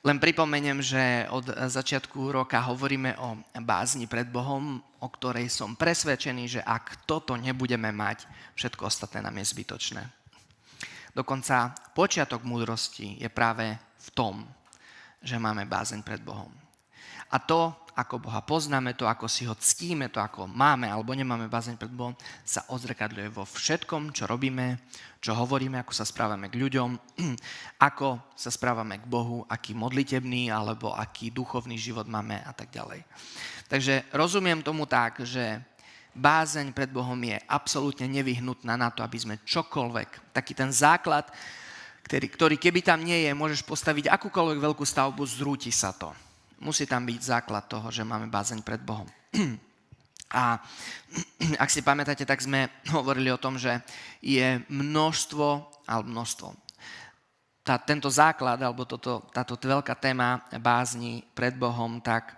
Len pripomeniem, že od začiatku roka hovoríme o bázni pred Bohom, o ktorej som presvedčený, že ak toto nebudeme mať, všetko ostatné nám je zbytočné. Dokonca počiatok múdrosti je práve v tom, že máme bázeň pred Bohom. A to, ako Boha poznáme, to, ako si ho ctíme, to, ako máme alebo nemáme bázeň pred Bohom, sa odzrkadľuje vo všetkom, čo robíme, čo hovoríme, ako sa správame k ľuďom, ako sa správame k Bohu, aký modlitebný alebo aký duchovný život máme a tak ďalej. Takže rozumiem tomu tak, že bázeň pred Bohom je absolútne nevyhnutná na to, aby sme čokoľvek, taký ten základ, ktorý keby tam nie je, môžeš postaviť akúkoľvek veľkú stavbu, zrúti sa to. Musí tam byť základ toho, že máme bázeň pred Bohom. A ak si pamätáte, tak sme hovorili o tom, že je tento základ, alebo táto veľká téma bázni pred Bohom, tak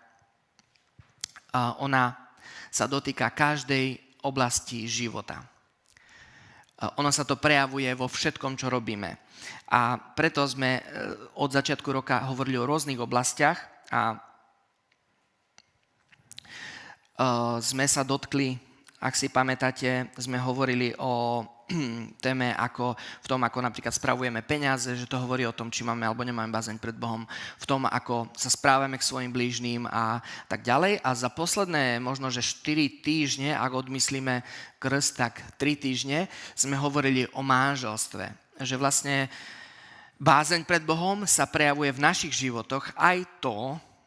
ona sa dotýka každej oblasti života. Ono sa to prejavuje vo všetkom, čo robíme. A preto sme od začiatku roka hovorili o rôznych oblastiach a sme sa dotkli, ak si pamätáte, sme hovorili o téme v tom, ako napríklad spravujeme peniaze, že to hovorí o tom, či máme alebo nemáme bázeň pred Bohom, v tom, ako sa správame k svojim blížnym a tak ďalej. A za posledné možno, že 4 týždne, ak odmyslíme krst, tak 3 týždne, sme hovorili o manželstve. Že vlastne bázeň pred Bohom sa prejavuje v našich životoch aj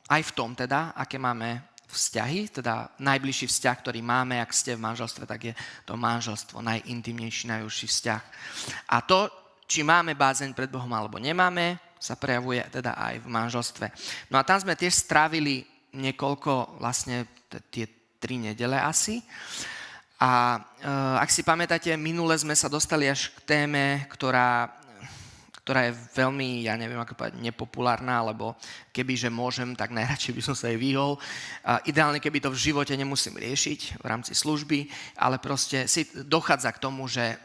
v tom teda, aké máme vzťahy, teda najbližší vzťah, ktorý máme, ak ste v manželstve, tak je to manželstvo najintimnejší, najúžší vzťah. A to, či máme bázeň pred Bohom alebo nemáme, sa prejavuje teda aj v manželstve. No a tam sme tiež strávili niekoľko, vlastne tie 3 nedele asi. A ak si pamätáte, minule sme sa dostali až k téme, ktorá je veľmi, ja neviem ako povedať, nepopulárna, alebo kebyže môžem, tak najradšej by som sa jej vyhol. Ideálne, keby to v živote nemusím riešiť v rámci služby, ale proste si dochádza k tomu, že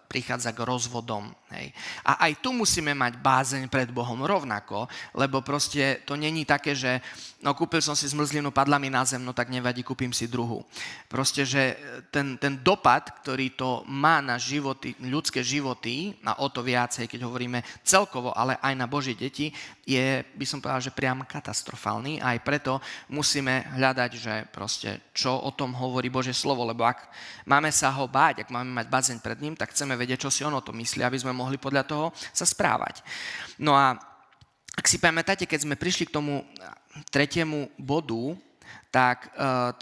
prichádza k rozvodom. Hej. A aj tu musíme mať bázeň pred Bohom rovnako, lebo proste to není také, že no kúpil som si zmrzlinu, padla mi na zem, no tak nevadí, kúpim si druhú. Proste, že ten dopad, ktorý to má na životy, ľudské životy, a o to viacej, keď hovoríme celkovo, ale aj na Božie deti, je, by som povedal, že priam katastrofálny. Aj preto musíme hľadať, že proste, čo o tom hovorí Božie slovo, lebo ak máme sa ho báť, ak máme mať bázeň pred ním, tak chceme vedieť, čo si on o tom myslí, aby sme mohli podľa toho sa správať. No a ak si pamätáte, keď sme prišli k tomu 3. bodu, tak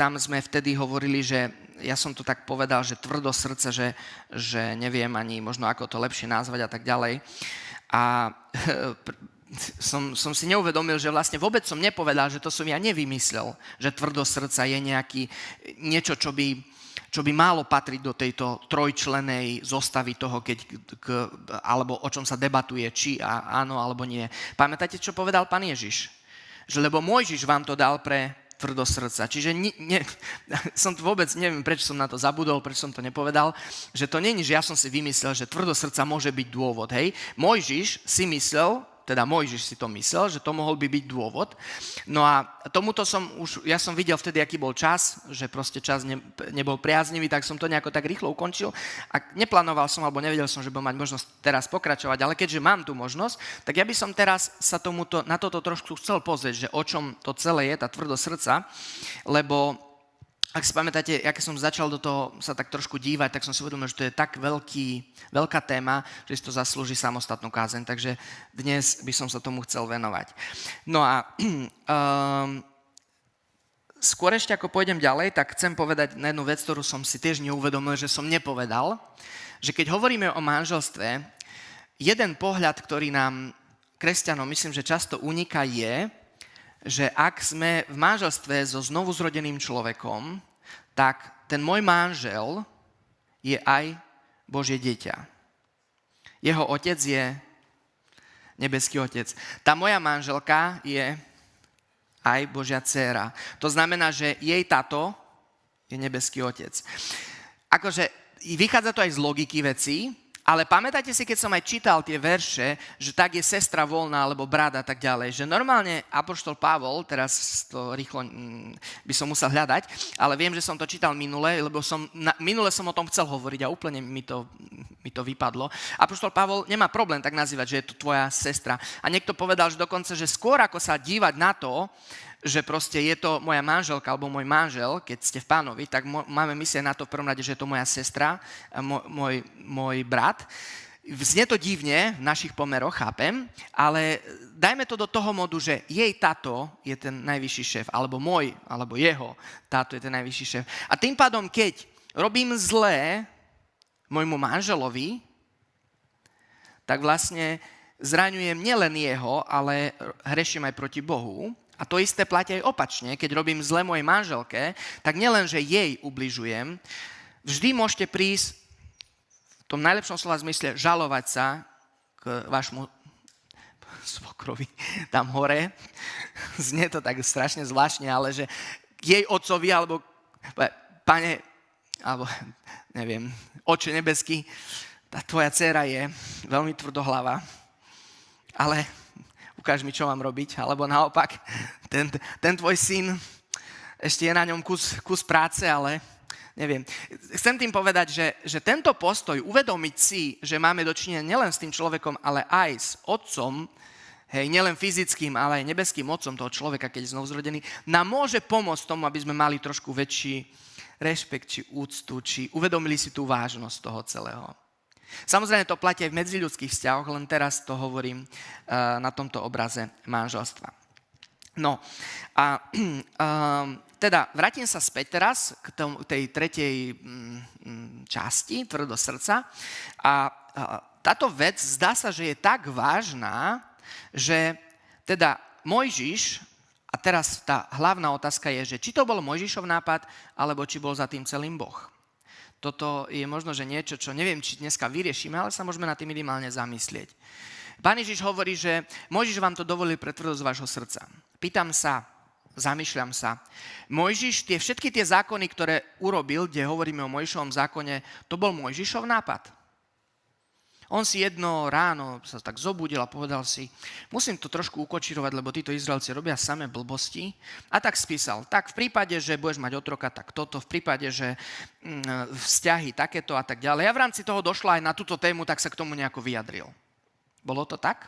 tam sme vtedy hovorili, že ja som to tak povedal, že tvrdo srdce, že neviem ani možno ako to lepšie nazvať a tak ďalej. A som si neuvedomil, že vlastne vôbec som nepovedal, že to som ja nevymyslel, že tvrdo srdca je niečo, čo by malo patriť do tejto trojčlenej zostavy toho, alebo o čom sa debatuje, či áno alebo nie. Pamätáte, čo povedal Pán Ježiš? Že lebo Mojžiš vám to dal pre tvrdo srdca. Čiže som vôbec, neviem, prečo som na to zabudol, prečo som to nepovedal, že to nie je, že ja som si vymyslel, že tvrdo srdca môže byť dôvod. Hej? Mojžiš si myslel, si to myslel, že to mohol by byť dôvod. No a tomuto ja som videl vtedy, aký bol čas, že proste čas nebol priaznivý, tak som to nejako tak rýchlo ukončil. A neplánoval som, alebo nevedel som, že budem mať možnosť teraz pokračovať, ale keďže mám tú možnosť, tak ja by som teraz sa na toto trošku chcel pozrieť, že o čom to celé je, tá tvrdosť srdca, lebo ak si pamätáte, keď som začal do toho sa tak trošku dívať, tak som si uvedomil, že to je tak veľká téma, že si to zaslúži samostatnú kázeň, takže dnes by som sa tomu chcel venovať. No a skôr ešte ako pôjdem ďalej, tak chcem povedať na jednu vec, ktorú som si tiež neuvedomil, že som nepovedal, že keď hovoríme o manželstve, jeden pohľad, ktorý nám, kresťanom, myslím, že často uniká, je, že ak sme v manželstve so znovuzrodeným človekom, tak ten môj manžel je aj Božie dieťa. Jeho otec je nebeský otec. Tá moja manželka je aj Božia dcéra. To znamená, že jej tato je nebeský otec. Akože vychádza to aj z logiky vecí, Ale pamätáte si, keď som aj čítal tie verše, že tak je sestra voľná, alebo brat a tak ďalej, že normálne apoštol Pavol, teraz to rýchlo by som musel hľadať, ale viem, že som to čítal minule, lebo minule som o tom chcel hovoriť a úplne mi to vypadlo. Apoštol Pavol nemá problém tak nazývať, že je to tvoja sestra. A niekto povedal, že dokonca, že skôr ako sa dívať na to, že proste je to moja manželka alebo môj manžel, keď ste v Pánovi, tak máme myslieť na to v prvom rade, že je to moja sestra, môj brat. Znie to divne v našich pomeroch, chápem, ale dajme to do toho modu, že jej táto je ten najvyšší šéf, alebo jeho táto je ten najvyšší šéf. A tým pádom, keď robím zlé môjmu manželovi, tak vlastne zraňujem nielen jeho, ale hreším aj proti Bohu. A to isté platí aj opačne, keď robím zle mojej manželke, tak nielen, že jej ubližujem, vždy môžete prísť v tom najlepšom slova zmysle žalovať sa k vášmu svokrovi tam hore. Znie to tak strašne zvláštne, ale že k jej otcovi, alebo pane, alebo neviem, oče nebeský, tá tvoja dcéra je veľmi tvrdohlava, ale ukáž mi, čo mám robiť, alebo naopak, ten tvoj syn, ešte je na ňom kus práce, ale neviem. Chcem tým povedať, že tento postoj, uvedomiť si, že máme dočinenia nielen s tým človekom, ale aj s otcom, hej, nielen fyzickým, ale aj nebeským otcom toho človeka, keď je znovuzrodený, nám môže pomôcť tomu, aby sme mali trošku väčší rešpekt, či úctu, či uvedomili si tú vážnosť toho celého. Samozrejme to platí aj v medziľudských vzťahoch, len teraz to hovorím na tomto obraze manželstva. No a teda vrátim sa späť teraz k tej tretej časti, tvrdo srdca. A táto vec zdá sa, že je tak vážna, že teda Mojžiš, a teraz tá hlavná otázka je, že či to bol Mojžišov nápad, alebo či bol za tým celým Boh. Toto je možno, že niečo, čo neviem, či dneska vyriešime, ale sa môžeme na tým minimálne zamyslieť. Pán Ježiš hovorí, že Mojžiš vám to dovolil pre tvrdosť vášho srdca. Pýtam sa, zamýšľam sa. Mojžiš, všetky tie zákony, ktoré urobil, kde hovoríme o Mojžišovom zákone, to bol Mojžišov nápad. On si jedno ráno sa tak zobudil a povedal si, musím to trošku ukočírovať, lebo títo Izraelci robia samé blbosti. A tak spísal, tak v prípade, že budeš mať otroka, tak toto, v prípade, že vzťahy takéto a tak ďalej. A v rámci toho došla aj na túto tému, tak sa k tomu nejako vyjadril. Bolo to tak?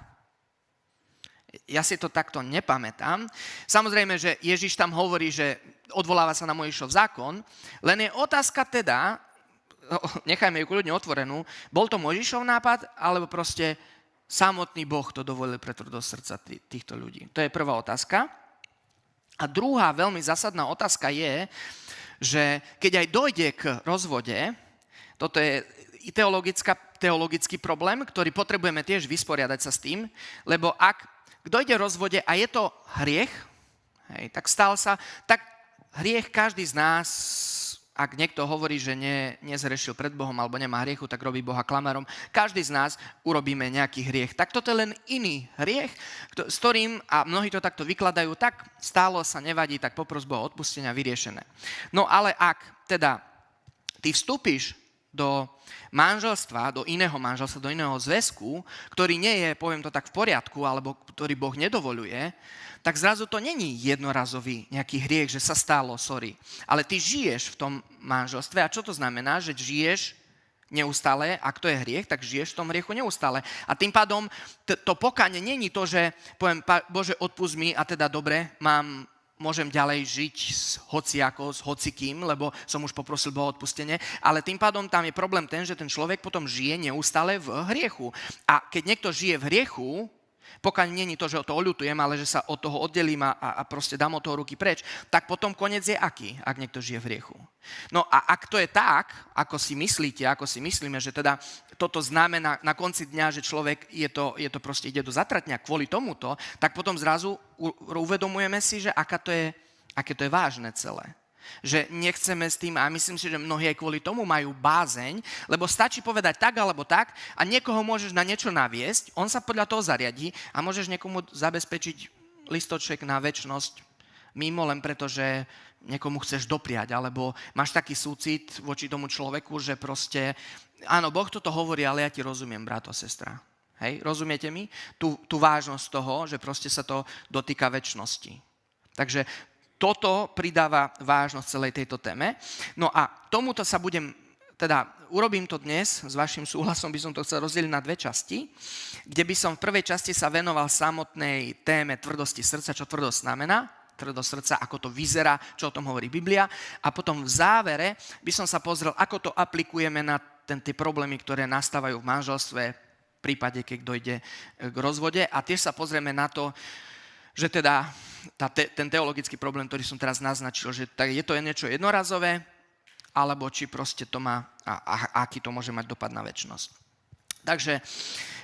Ja si to takto nepamätám. Samozrejme, že Ježiš tam hovorí, že odvoláva sa na Mojžišov zákon, len je otázka teda, nechajme ju kľudne otvorenú, bol to Mojžišov nápad, alebo proste samotný Boh to dovolil pre tvrdosť srdca týchto ľudí? To je prvá otázka. A druhá veľmi zásadná otázka je, že keď aj dojde k rozvode, toto je teologický problém, ktorý potrebujeme tiež vysporiadať sa s tým, lebo ak dojde k rozvode a je to hriech, hej, tak stal sa, tak hriech každý z nás, ak niekto hovorí, že nezhrešil pred Bohom alebo nemá hriechu, tak robí Boha klamárom. Každý z nás urobíme nejaký hriech. Tak toto je len iný hriech, s ktorým, a mnohí to takto vykladajú, tak stálo sa, nevadí, tak popros Boha odpustenia, vyriešené. No ale ak teda ty vstúpiš do manželstva, do iného zväzku, ktorý nie je, poviem to tak, v poriadku, alebo ktorý Boh nedovoľuje, tak zrazu to není jednorazový nejaký hriech, že sa stalo, sorry. Ale ty žiješ v tom manželstve. A čo to znamená? Že žiješ neustále, ak to je hriech, tak žiješ v tom hriechu neustále. A tým pádom to pokánie není to, že poviem, Bože, odpusť mi a teda dobre, môžem ďalej žiť s hocikým, lebo som už poprosil Boha odpustenie, ale tým pádom tam je problém ten, že ten človek potom žije neustále v hriechu. A keď niekto žije v hriechu, pokiaľ nie je to, že to oľutujem, ale že sa od toho oddelím a proste dám od toho ruky preč, tak potom koniec je aký, ak niekto žije v hriechu. No a ak to je tak, ako si myslíte, ako si myslíme, že teda toto znamená na konci dňa, že človek je to proste ide do zatratňa kvôli tomuto, tak potom zrazu uvedomujeme si, že aké to je vážne celé. Že nechceme s tým, a myslím si, že mnohí aj kvôli tomu majú bázeň, lebo stačí povedať tak alebo tak a niekoho môžeš na niečo naviesť, on sa podľa toho zariadí a môžeš niekomu zabezpečiť listoček na večnosť mimo len preto, že niekomu chceš dopriať, alebo máš taký súcit voči tomu človeku, že proste, áno, Boh toto hovorí, ale ja ti rozumiem, brat a sestra. Hej, rozumiete mi? Tú vážnosť toho, že proste sa to dotýka večnosti. Takže toto pridáva vážnosť celej tejto téme. No a tomuto sa urobím to dnes, s vašim súhlasom by som to chcel rozdeliť na dve časti, kde by som v prvej časti sa venoval samotnej téme tvrdosti srdca, čo tvrdosť znamená, tvrdosť srdca, ako to vyzerá, čo o tom hovorí Biblia, a potom v závere by som sa pozrel, ako to aplikujeme na tie problémy, ktoré nastávajú v manželstve, v prípade, keď dojde k rozvode, a tiež sa pozrieme na to, že teda ten teologický problém, ktorý som teraz naznačil, že je to niečo jednorazové, alebo či proste to má, a aký to môže mať dopad na večnosť. Takže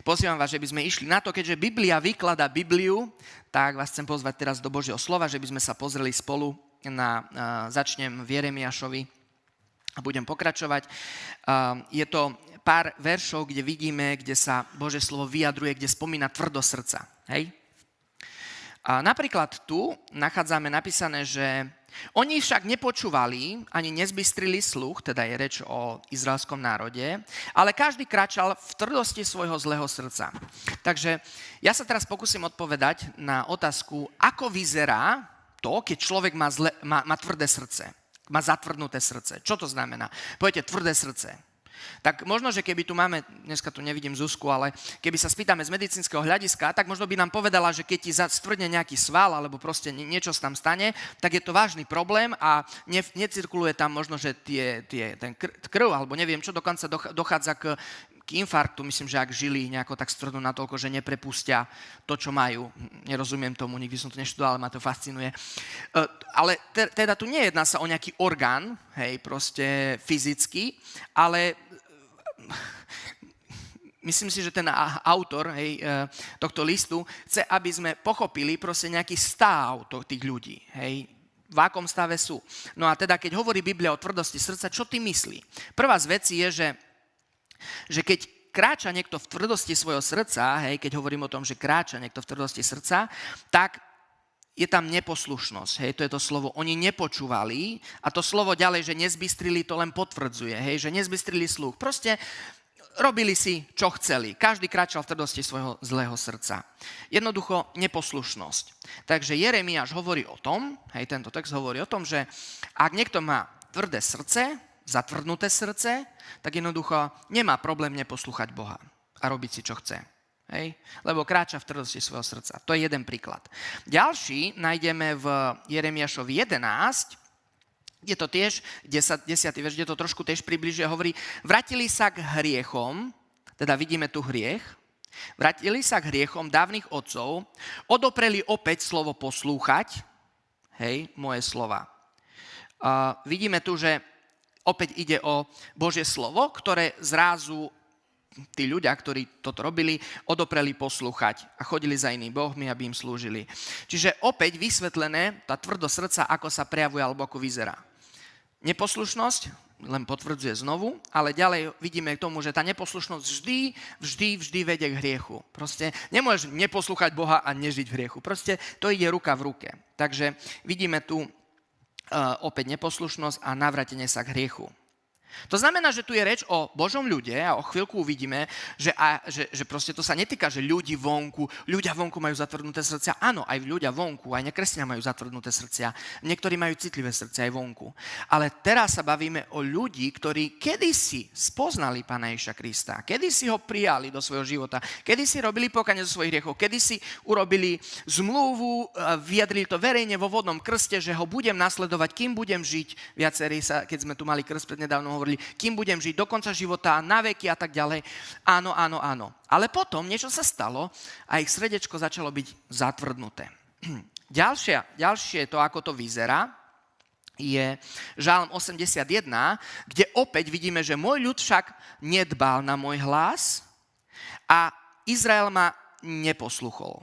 pozývam vás, že by sme išli na to, keďže Biblia vykladá Bibliu, tak vás chcem pozvať teraz do Božieho slova, že by sme sa pozreli spolu začnem v Jeremiášovi a budem pokračovať. Je to pár veršov, kde vidíme, kde sa Božie slovo vyjadruje, kde spomína tvrdosť srdca. Hej? A napríklad tu nachádzame napísané, že oni však nepočúvali, ani nezbystrili sluch, teda je reč o izraelskom národe, ale každý kráčal v tvrdosti svojho zlého srdca. Takže ja sa teraz pokúsim odpovedať na otázku, ako vyzerá to, keď človek má tvrdé srdce, má zatvrdnuté srdce. Čo to znamená? Poviete, tvrdé srdce. Tak možno, že keby tu máme, dneska tu nevidím Zuzku, ale keby sa spýtame z medicínskeho hľadiska, tak možno by nám povedala, že keď ti stvrdne nejaký sval alebo proste niečo sa tam stane, tak je to vážny problém a necirkuluje tam možno, že ten krv alebo neviem čo, dokonca dochádza k infarktu, myslím, že ak žili nejako tak stvrdnú natoľko, že neprepustia to, čo majú. Nerozumiem tomu, nikdy som to neštudoval, ale ma to fascinuje. Ale teda tu nejedná sa o nejaký orgán, hej, proste fyzický, ale myslím si, že ten autor tohto listu chce, aby sme pochopili proste nejaký stav tých ľudí, hej, v akom stave sú. No a teda, keď hovorí Biblia o tvrdosti srdca, čo ty myslí? Prvá z vecí je, že keď kráča niekto v tvrdosti svojho srdca, hej, keď hovorím o tom, že kráča niekto v tvrdosti srdca, tak je tam neposlušnosť, hej, to je to slovo, oni nepočúvali a to slovo ďalej, že nezbystrili, to len potvrdzuje, hej, že nezbystrili sluch. Proste robili si, čo chceli. Každý kráčal v tvrdosti svojho zlého srdca. Jednoducho neposlušnosť. Takže Jeremiáš hovorí o tom, hej, tento text hovorí o tom, že ak niekto má tvrdé srdce, zatvrdnuté srdce, tak jednoducho nemá problém neposlúchať Boha a robiť si, čo chce. Hej? Lebo kráča v tvrdosti svojho srdca. To je jeden príklad. Ďalší nájdeme v Jeremiášovi 11, je to tiež 10. verš, kde to trošku tiež približuje, hovorí, vrátili sa k hriechom, teda vidíme tu hriech, vrátili sa k hriechom dávnych otcov, odopreli opäť slovo poslúchať, hej, moje slova. Vidíme tu, že opäť ide o Božie slovo, ktoré zrazu tí ľudia, ktorí toto robili, odopreli poslúchať a chodili za inými bohmi, aby im slúžili. Čiže opäť vysvetlené tá tvrdosť srdca, ako sa prejavuje alebo ako vyzerá. Neposlušnosť len potvrdzuje znovu, ale ďalej vidíme k tomu, že tá neposlušnosť vždy vedie k hriechu. Proste nemôžeš neposlúchať Boha a nežiť v hriechu. Proste to ide ruka v ruke. Takže vidíme tu opäť neposlušnosť a navrátenie sa k hriechu. To znamená, že tu je reč o Božom ľude a o chvíľku uvidíme, že proste to sa netýka, že ľudia vonku majú zatvrdnuté srdcia. Áno, aj ľudia vonku, aj nekresťania majú zatvrdnuté srdcia. Niektorí majú citlivé srdcia aj vonku. Ale teraz sa bavíme o ľudí, ktorí kedysi spoznali Pána Ježiša Krista, kedysi ho prijali do svojho života, kedysi robili pokánie zo svojich hriechov, kedysi urobili zmluvu, vyjadrili to verejne vo vodnom krste, že ho budem nasledovať, kým budem žiť. Viacerí sa, keď sme tu mali krst prednedávnom, hovorili, kým budem žiť do konca života, na veky a tak ďalej. Áno. Ale potom niečo sa stalo a ich srdečko začalo byť zatvrdnuté. Ďalšie to, ako to vyzerá, je Žalm 81, kde opäť vidíme, že môj ľud však nedbal na môj hlas a Izrael ma neposluchol.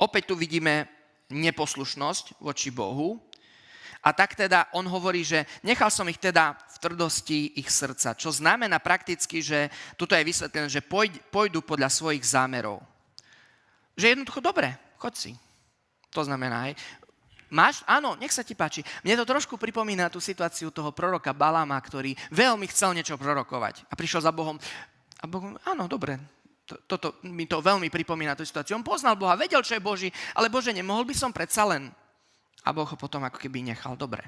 Opäť tu vidíme neposlušnosť voči Bohu. A tak teda on hovorí, že nechal som ich teda v tvrdosti ich srdca. Čo znamená prakticky, že tuto je vysvetlené, že pôjdu podľa svojich zámerov. Že jednoducho, dobre, choď si. To znamená, hej, máš? Áno, nech sa ti páči. Mne to trošku pripomína tú situáciu toho proroka Balama, ktorý veľmi chcel niečo prorokovať a prišiel za Bohom. A Boh, áno, dobre, toto mi to veľmi pripomína tú situáciu. On poznal Boha, vedel, čo je Boží, ale Bože, nemohol by som predsa len. A Boh ho potom ako keby nechal. Dobre.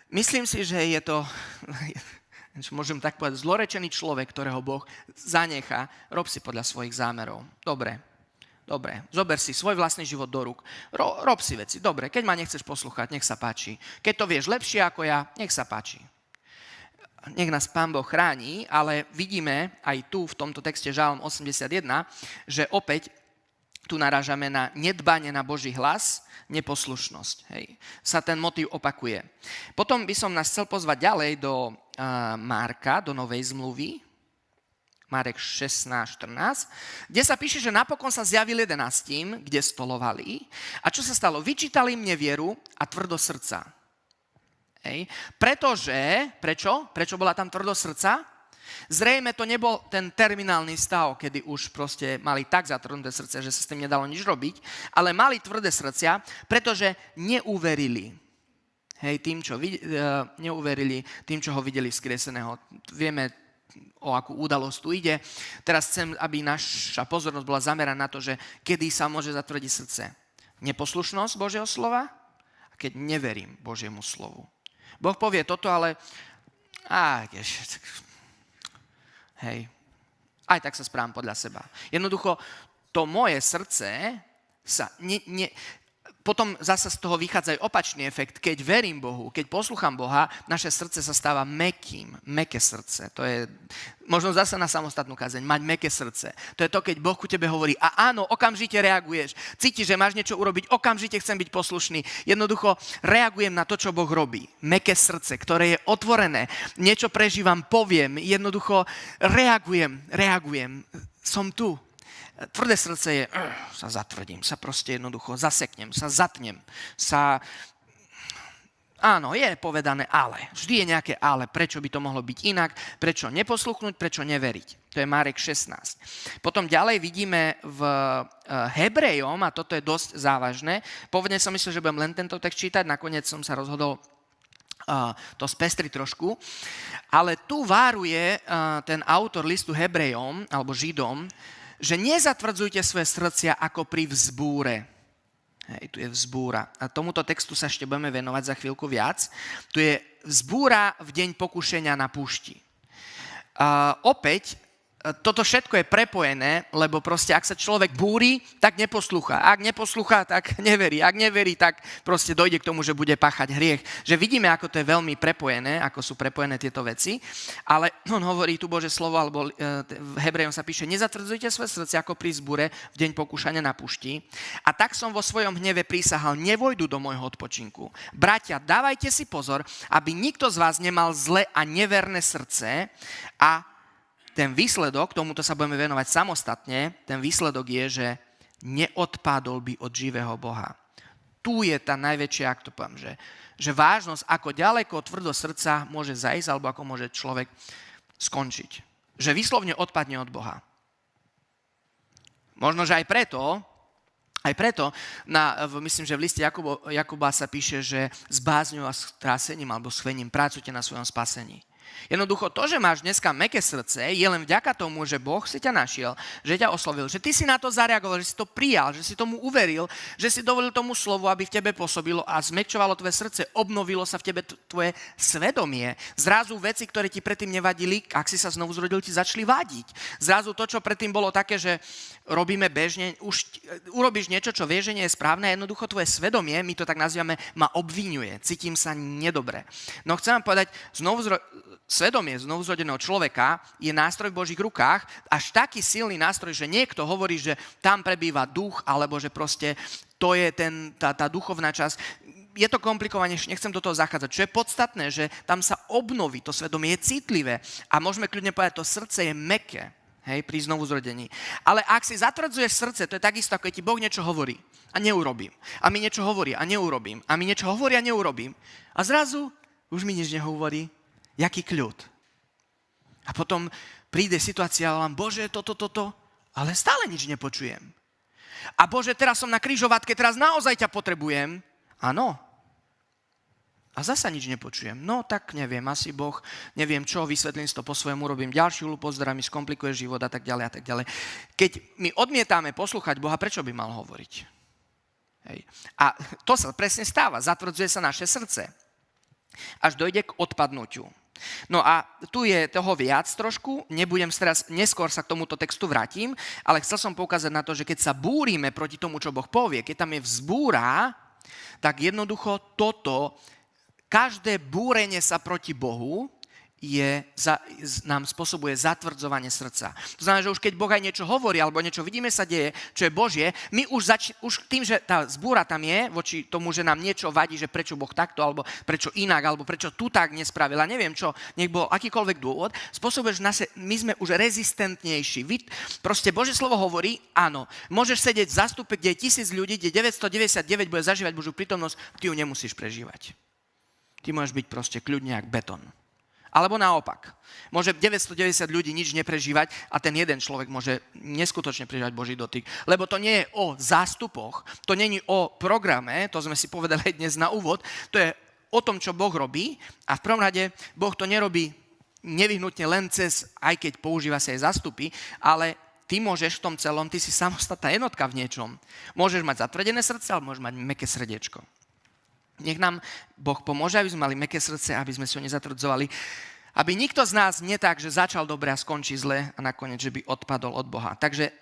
Myslím si, že je to, môžem tak povedať, zlorečený človek, ktorého Boh zanechá. Rob si podľa svojich zámerov. Dobre, zober si svoj vlastný život do rúk. Rob si veci. Dobre, keď ma nechceš poslúchať, nech sa páči. Keď to vieš lepšie ako ja, nech sa páči. Nech nás Pán Boh chráni, ale vidíme aj tu v tomto texte Žalm 81, že opäť tu narážame na nedbanie na Boží hlas, neposlušnosť. Hej. Sa ten motív opakuje. Potom by som nás chcel pozvať ďalej do Marka, do Novej zmluvy, Marek 16:14, kde sa píše, že napokon sa zjavil 11, kde stolovali. A čo sa stalo? Vyčítali im nevieru a tvrdosť srdca. Hej. Prečo bola tam tvrdosť srdca? Zrejme to nebol ten terminálny stav, kedy už proste mali tak zatvrdnuté srdce, že sa s tým nedalo nič robiť, ale mali tvrdé srdcia, pretože neuverili. Hej, neuverili tým, čo ho videli vzkrieseného. Vieme, o akú udalosť tu ide. Teraz chcem, aby naša pozornosť bola zameraná na to, že kedy sa môže zatvrdiť srdce. Neposlušnosť Božieho slova a keď neverím Božiemu slovu. Boh povie toto, ale hej, aj tak sa správam podľa seba. Jednoducho, to moje srdce sa potom zasa z toho vychádza aj opačný efekt. Keď verím Bohu, keď poslúcham Boha, naše srdce sa stáva mäkké srdce. To je možno zasa na samostatnú kazeň, mať mäkké srdce. To je to, keď Boh ku tebe hovorí a áno, okamžite reaguješ. Cítiš, že máš niečo urobiť, okamžite chcem byť poslušný. Jednoducho reagujem na to, čo Boh robí. Mäkké srdce, ktoré je otvorené. Niečo prežívam, poviem, jednoducho reagujem. Som tu. Tvrdé srdce je, sa zatvrdím, sa proste jednoducho zaseknem, sa zatnem, áno, je povedané ale, vždy je nejaké ale, prečo by to mohlo byť inak, prečo neposlúchnuť, prečo neveriť. To je Marek 16. Potom ďalej vidíme v Hebrejom, a toto je dosť závažné, pôvodne som myslel, že budem len tento text čítať, nakoniec som sa rozhodol to spestriť trošku, ale tu váruje ten autor listu Hebrejom, alebo Židom, že nezatvrdzujte svoje srdcia ako pri vzbúre. Hej, tu je vzbúra. A tomuto textu sa ešte budeme venovať za chvíľku viac. Tu je vzbúra v deň pokušenia na púšti. Opäť, toto všetko je prepojené, lebo proste ak sa človek búri, tak neposlúcha. Ak neposlúcha, tak neverí. Ak neverí, tak proste dojde k tomu, že bude páchať hriech. Že vidíme, ako to je veľmi prepojené, ako sú prepojené tieto veci. Ale on hovorí tu Božie slovo, alebo v Hebrejom sa píše, nezatvrdzujte svoje srdce ako pri zbure v deň pokúšania na pušti. A tak som vo svojom hneve prísahal, nevojdu do môjho odpočinku. Bratia, dávajte si pozor, aby nikto z vás nemal zlé a neverné srdce a ten výsledok, tomuto sa budeme venovať samostatne, ten výsledok je, že neodpadol by od živého Boha. Tu je tá najväčšia, ak to poviem, že vážnosť, ako ďaleko od tvrdosť srdca môže zajsť, alebo ako môže človek skončiť. Že výslovne odpadne od Boha. Možno, že aj preto, myslím, že v liste Jakuba sa píše, že s bázňou a strásením alebo s chvením pracujte na svojom spasení. Jednoducho to, že máš dneska mäkké srdce, je len vďaka tomu, že Boh si ťa našiel, že ťa oslovil, že ty si na to zareagoval, že si to prijal, že si tomu uveril, že si dovolil tomu slovu, aby v tebe pôsobilo a zmäkčovalo tvoje srdce, obnovilo sa v tebe tvoje svedomie. Zrazu veci, ktoré ti predtým nevadili, ak si sa znovu zrodil, ti začali vadiť. Zrazu to, čo predtým bolo také, že robíme bežne, už urobíš niečo, čo vieš, že nie je správne, a jednoducho tvoje svedomie, my to tak nazývame, ma obviňuje, cítim sa nedobre. No chcem vám povedať, svedomie znovuzrodeného človeka je nástroj v Božích rukách, až taký silný nástroj, že niekto hovorí, že tam prebýva duch, alebo že proste to je tá duchovná časť. Je to komplikovanejšie, nechcem do toho zachádzať. Čo je podstatné, že tam sa obnoví, to svedomie je citlivé a môžeme kľudne povedať, to srdce je mäkké, hej, pri znovuzrodení. Ale ak si zatvrdzuješ srdce, to je takisto, ako ti Boh niečo hovorí a neurobím. A mi niečo hovorí a neurobím. A mi niečo hovorí a neurobím. A zrazu už mi nič nehovorí. Jaký kľud. A potom príde situácia a volám, Bože, toto, ale stále nič nepočujem. A Bože, teraz som na križovatke, teraz naozaj ťa potrebujem. Áno. A zasa nič nepočujem. No tak neviem, asi Boh, neviem čo, vysvetlím si to po svojom, urobím ďalšiu hlúposť, ktorá mi skomplikuje život a tak ďalej a tak ďalej. Keď my odmietame poslúchať Boha, prečo by mal hovoriť? Hej. A to sa presne stáva, zatvrdzuje sa naše srdce. Až dojde k odpadnutiu. No a tu je toho viac trošku, nebudem teraz, neskôr sa k tomuto textu vrátim, ale chcel som poukázať na to, že keď sa búrime proti tomu, čo Boh povie, keď tam je vzbúra, tak jednoducho toto, každé búrenie sa proti Bohu nám spôsobuje zatvrdzovanie srdca. To znamená, že už keď Boh aj niečo hovorí, alebo niečo vidíme sa deje, čo je Božie, my už tým, že tá zbúra tam je, voči tomu, že nám niečo vadí, že prečo Boh takto, alebo prečo inak, alebo prečo tu tak nespravila, neviem čo, nech bol akýkoľvek dôvod, spôsobuje, že my sme už rezistentnejší. Proste Božie slovo hovorí, áno, môžeš sedieť v zástupe, kde je 1000 ľudí, kde 999 bude zažívať Božiu prítomnosť, ty ju nemusíš prežívať. Ty môžeš byť proste kľudne jak betón. Alebo naopak. Môže 990 ľudí nič neprežívať a ten jeden človek môže neskutočne prežívať Boží dotyk. Lebo to nie je o zástupoch, to nie je o programe, to sme si povedali dnes na úvod, to je o tom, čo Boh robí a v prvom rade Boh to nerobí nevyhnutne len cez, aj keď používa sa aj zástupy, ale ty môžeš v tom celom, ty si samostatná jednotka v niečom. Môžeš mať zatvrdené srdce, ale môžeš mať mäkké srdiečko. Nech nám Boh pomôže, aby sme mali mäkké srdce, aby sme si ho nezatvrdzovali. Aby nikto z nás nie tak, že začal dobre a skončí zle a nakoniec, že by odpadol od Boha. Takže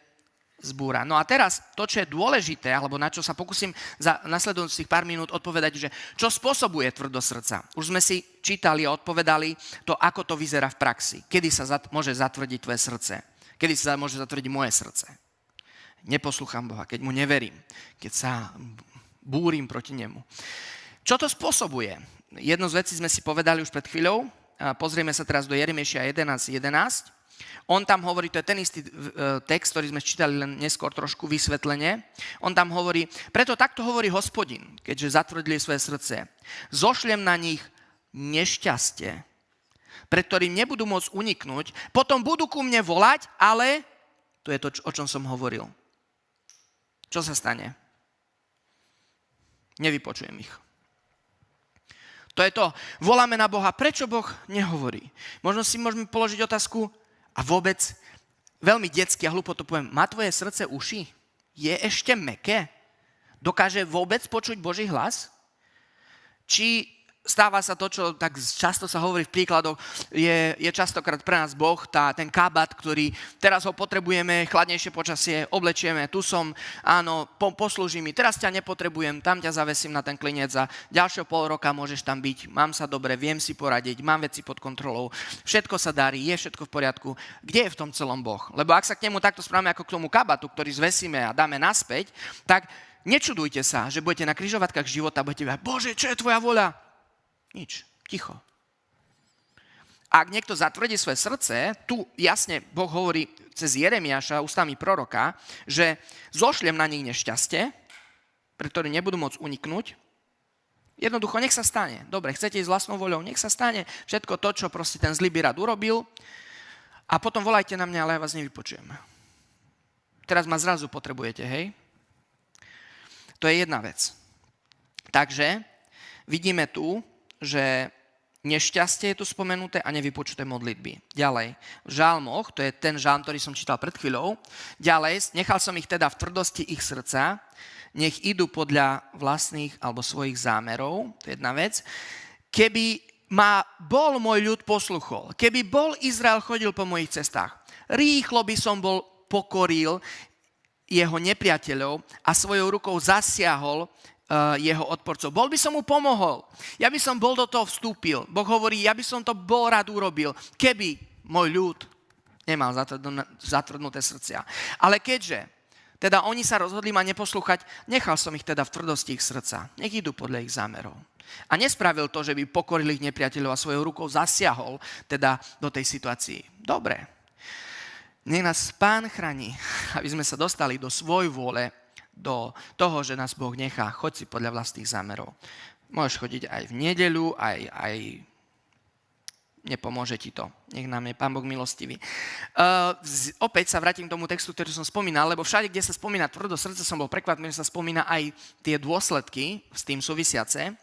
zbúra. No a teraz to, čo je dôležité, alebo na čo sa pokúsim za nasledujúcich pár minút odpovedať, že čo spôsobuje tvrdosť srdca. Už sme si čítali a odpovedali to, ako to vyzerá v praxi. Kedy sa môže zatvrdiť tvoje srdce? Kedy sa môže zatvrdiť moje srdce? Neposlúcham Boha, keď mu neverím, keď sa búrim proti nemu. Čo to spôsobuje? Jednu z vecí sme si povedali už pred chvíľou. Pozrieme sa teraz do Jeremieša 11.11. On tam hovorí, to je ten istý text, ktorý sme čítali len neskôr trošku vysvetlenie. On tam hovorí, preto takto hovorí Hospodin, keďže zatvrdili svoje srdce. Zošlem na nich nešťastie, pred ktorým nebudú môcť uniknúť, potom budú ku mne volať, ale to je to, o čom som hovoril. Čo sa stane? Nevypočujem ich. To je to, voláme na Boha, prečo Boh nehovorí? Možno si môžeme položiť otázku a vôbec, veľmi detsky a hlupo to poviem, má tvoje srdce uši? Je ešte mäkké? Dokáže vôbec počuť Boží hlas? Či stáva sa to, čo tak často sa hovorí v príkladoch, je častokrát pre nás Boh, ten kabát, ktorý teraz ho potrebujeme, chladnejšie počasie, oblečieme, tu som, áno, poslúži mi, teraz ťa nepotrebujem, tam ťa zavesím na ten klinec a ďalšieho pol roka môžeš tam byť, mám sa dobre, viem si poradiť, mám veci pod kontrolou, všetko sa darí, je všetko v poriadku. Kde je v tom celom Boh? Lebo ak sa k nemu takto správame ako k tomu kabátu, ktorý zvesíme a dáme naspäť, tak nečudujte sa, že budete na križovatkách života a budete povedať, Bože, čo je tvoja voľa? Nič, ticho. Ak niekto zatvrdí svoje srdce, tu jasne Boh hovorí cez Jeremiáša, ústami proroka, že zošlem na nich nešťastie, pre ktoré nebudú môcť uniknúť. Jednoducho, nech sa stane. Dobre, chcete ísť vlastnou voľou, nech sa stane všetko to, čo proste ten zlý by rád urobil a potom volajte na mňa, ale ja vás nevypočujem. Teraz ma zrazu potrebujete, hej? To je jedna vec. Takže vidíme tu, že nešťastie je tu spomenuté a nevypočuté modlitby. Ďalej, v žalmoch, to je ten žalm, ktorý som čítal pred chvíľou, ďalej, nechal som ich teda v tvrdosti ich srdca, nech idú podľa vlastných alebo svojich zámerov, to je jedna vec. Keby ma bol môj ľud posluchol, keby bol Izrael chodil po mojich cestách, rýchlo by som pokoril jeho nepriateľov a svojou rukou zasiahol jeho odporcov. Bol by som mu pomohol. Ja by som bol do toho vstúpil. Boh hovorí, ja by som to bol rád urobil, keby môj ľud nemal zatvrdnuté srdcia. Ale keďže teda oni sa rozhodli ma neposlúchať, nechal som ich teda v tvrdosti ich srdca. Nech idú podľa ich zámerov. A nespravil to, že by pokoril ich nepriateľov a svojou rukou zasiahol teda do tej situácii. Dobre. Nech nás Pán chráni, aby sme sa dostali do svoj vôle, do toho, že nás Boh nechá. Choď si podľa vlastných zámerov. Môžeš chodiť aj v nedeľu, aj nepomôže ti to. Nech nám je Pán Boh milostivý. Opäť sa vrátim k tomu textu, ktorý som spomínal, lebo všade, kde sa spomína tvrdosť srdca, som bol prekvapený, že sa spomína aj tie dôsledky s tým súvisiace.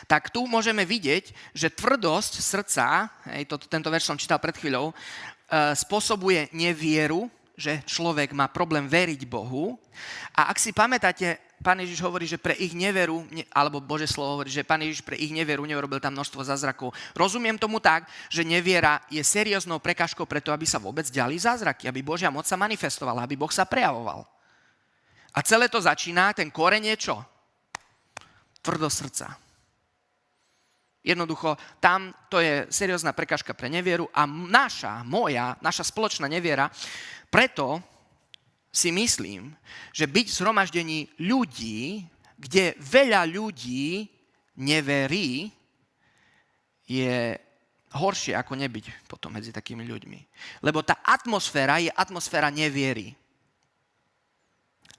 Tak tu môžeme vidieť, že tvrdosť srdca, tento verš som čítal pred chvíľou, spôsobuje nevieru, že človek má problém veriť Bohu. A ak si pamätáte, Pán Ježiš hovorí, že pre ich neveru, alebo Božie slovo hovorí, že Pán Ježiš pre ich neveru neurobil tam množstvo zázrakov. Rozumiem tomu tak, že neviera je serióznou prekážkou preto, aby sa vôbec diali zázraky, aby Božia moc sa manifestovala, aby Boh sa prejavoval. A celé to začína, ten koreň je čo? Tvrdosť srdca. Jednoducho, tam to je seriózna prekážka pre nevieru a naša spoločná neviera, preto si myslím, že byť v zhromaždení ľudí, kde veľa ľudí neverí, je horšie ako nebyť potom medzi takými ľuďmi. Lebo tá atmosféra je atmosféra neviery.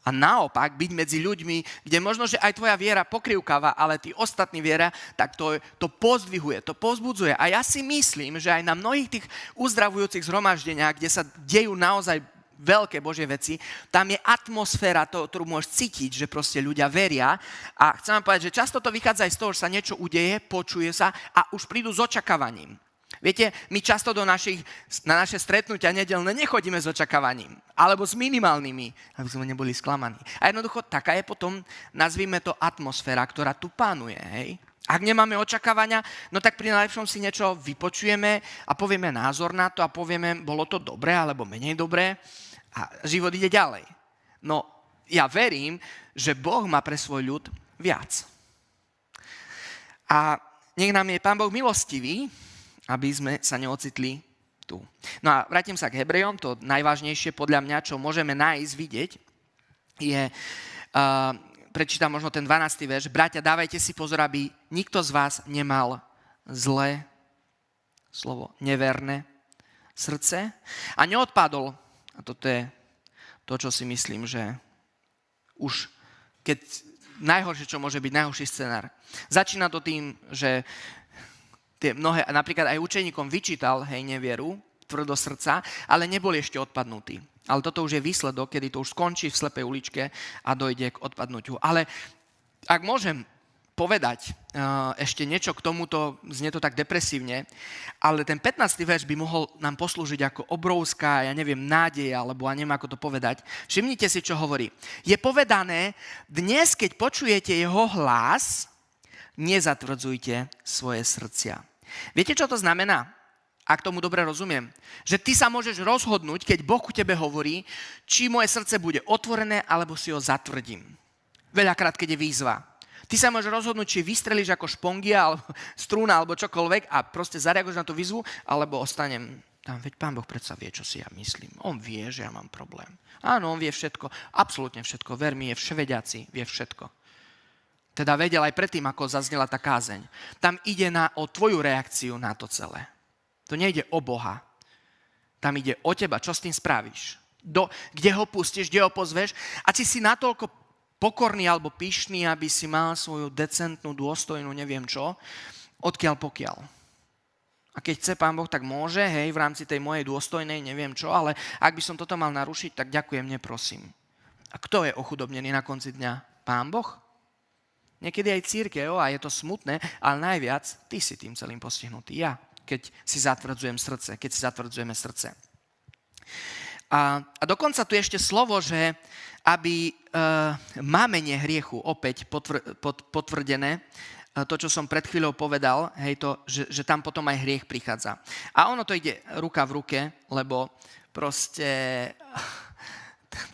A naopak, byť medzi ľuďmi, kde možno, že aj tvoja viera pokrývkáva, ale tí ostatní viera, tak to pozdvihuje, to povzbudzuje. A ja si myslím, že aj na mnohých tých uzdravujúcich zhromaždeniach, kde sa dejú naozaj veľké Božie veci, tam je atmosféra, ktorú môžeš cítiť, že proste ľudia veria. A chcem vám povedať, že často to vychádza aj z toho, že sa niečo udeje, počuje sa a už prídu s očakávaním. Viete, my často na naše stretnutia nedeľné nechodíme s očakávaním, alebo s minimálnymi, aby sme neboli sklamaní. A jednoducho taká je potom, nazvime to, atmosféra, ktorá tu pánuje. Hej? Ak nemáme očakávania, no tak pri najlepšom si niečo vypočujeme a povieme názor na to a povieme, bolo to dobré alebo menej dobré a život ide ďalej. No ja verím, že Boh má pre svoj ľud viac. A nech nám je Pán Boh milostivý, aby sme sa neocitli tu. No a vrátim sa k Hebrejom, to najvážnejšie podľa mňa, čo môžeme nájsť, vidieť, je, prečítam možno ten 12. verš, bratia, dávajte si pozor, aby nikto z vás nemal zlé, slovo neverné srdce a neodpadol, a toto je to, čo si myslím, že už keď najhoršie, čo môže byť, najhorší scenár. Začína to tým, že tie mnohé, napríklad aj učeníkom vyčítal, nevieru, tvrdo srdca, ale neboli ešte odpadnutí. Ale toto už je výsledok, kedy to už skončí v slepej uličke a dojde k odpadnutiu. Ale ak môžem povedať ešte niečo k tomuto, znie to tak depresívne, ale ten 15. verš by mohol nám poslúžiť ako obrovská, nádej, alebo neviem, ako to povedať. Všimnite si, čo hovorí. Je povedané, dnes, keď počujete jeho hlas, nezatvrdzujte svoje srdcia. Viete, čo to znamená? Ak tomu dobre rozumiem. Že ty sa môžeš rozhodnúť, keď Boh ku tebe hovorí, či moje srdce bude otvorené, alebo si ho zatvrdím. Veľakrát, keď je výzva. Ty sa môžeš rozhodnúť, či vystrelíš ako špongia, alebo strúna, alebo čokoľvek a proste zareaguješ na tú výzvu, alebo ostanem tam. Veď Pán Boh predsa vie, čo si ja myslím. On vie, že ja mám problém. Áno, on vie všetko, absolútne všetko. Ver mi, je vševediaci, vie všetko. Teda vedel aj predtým, ako zaznela tá kázeň. Tam ide o tvoju reakciu na to celé. To nejde o Boha. Tam ide o teba, čo s tým spravíš. Kde ho pustíš, kde ho pozveš a či si natoľko pokorný alebo pyšný, aby si mal svoju decentnú, dôstojnú, neviem čo, odkiaľ pokiaľ. A keď chce Pán Boh, tak môže, v rámci tej mojej dôstojnej, neviem čo, ale ak by som toto mal narušiť, tak ďakujem, neprosím. A kto je ochudobnený na konci dňa? Pán Boh? Niekedy aj cirkev, a je to smutné, ale najviac ty si tým celým postihnutý. Ja, keď si zatvrdzujem srdce, keď si zatvrdzujeme srdce. A dokonca tu je ešte slovo, že aby mámenie hriechu opäť potvrdené, to, čo som pred chvíľou povedal, že tam potom aj hriech prichádza. A ono to ide ruka v ruke, lebo proste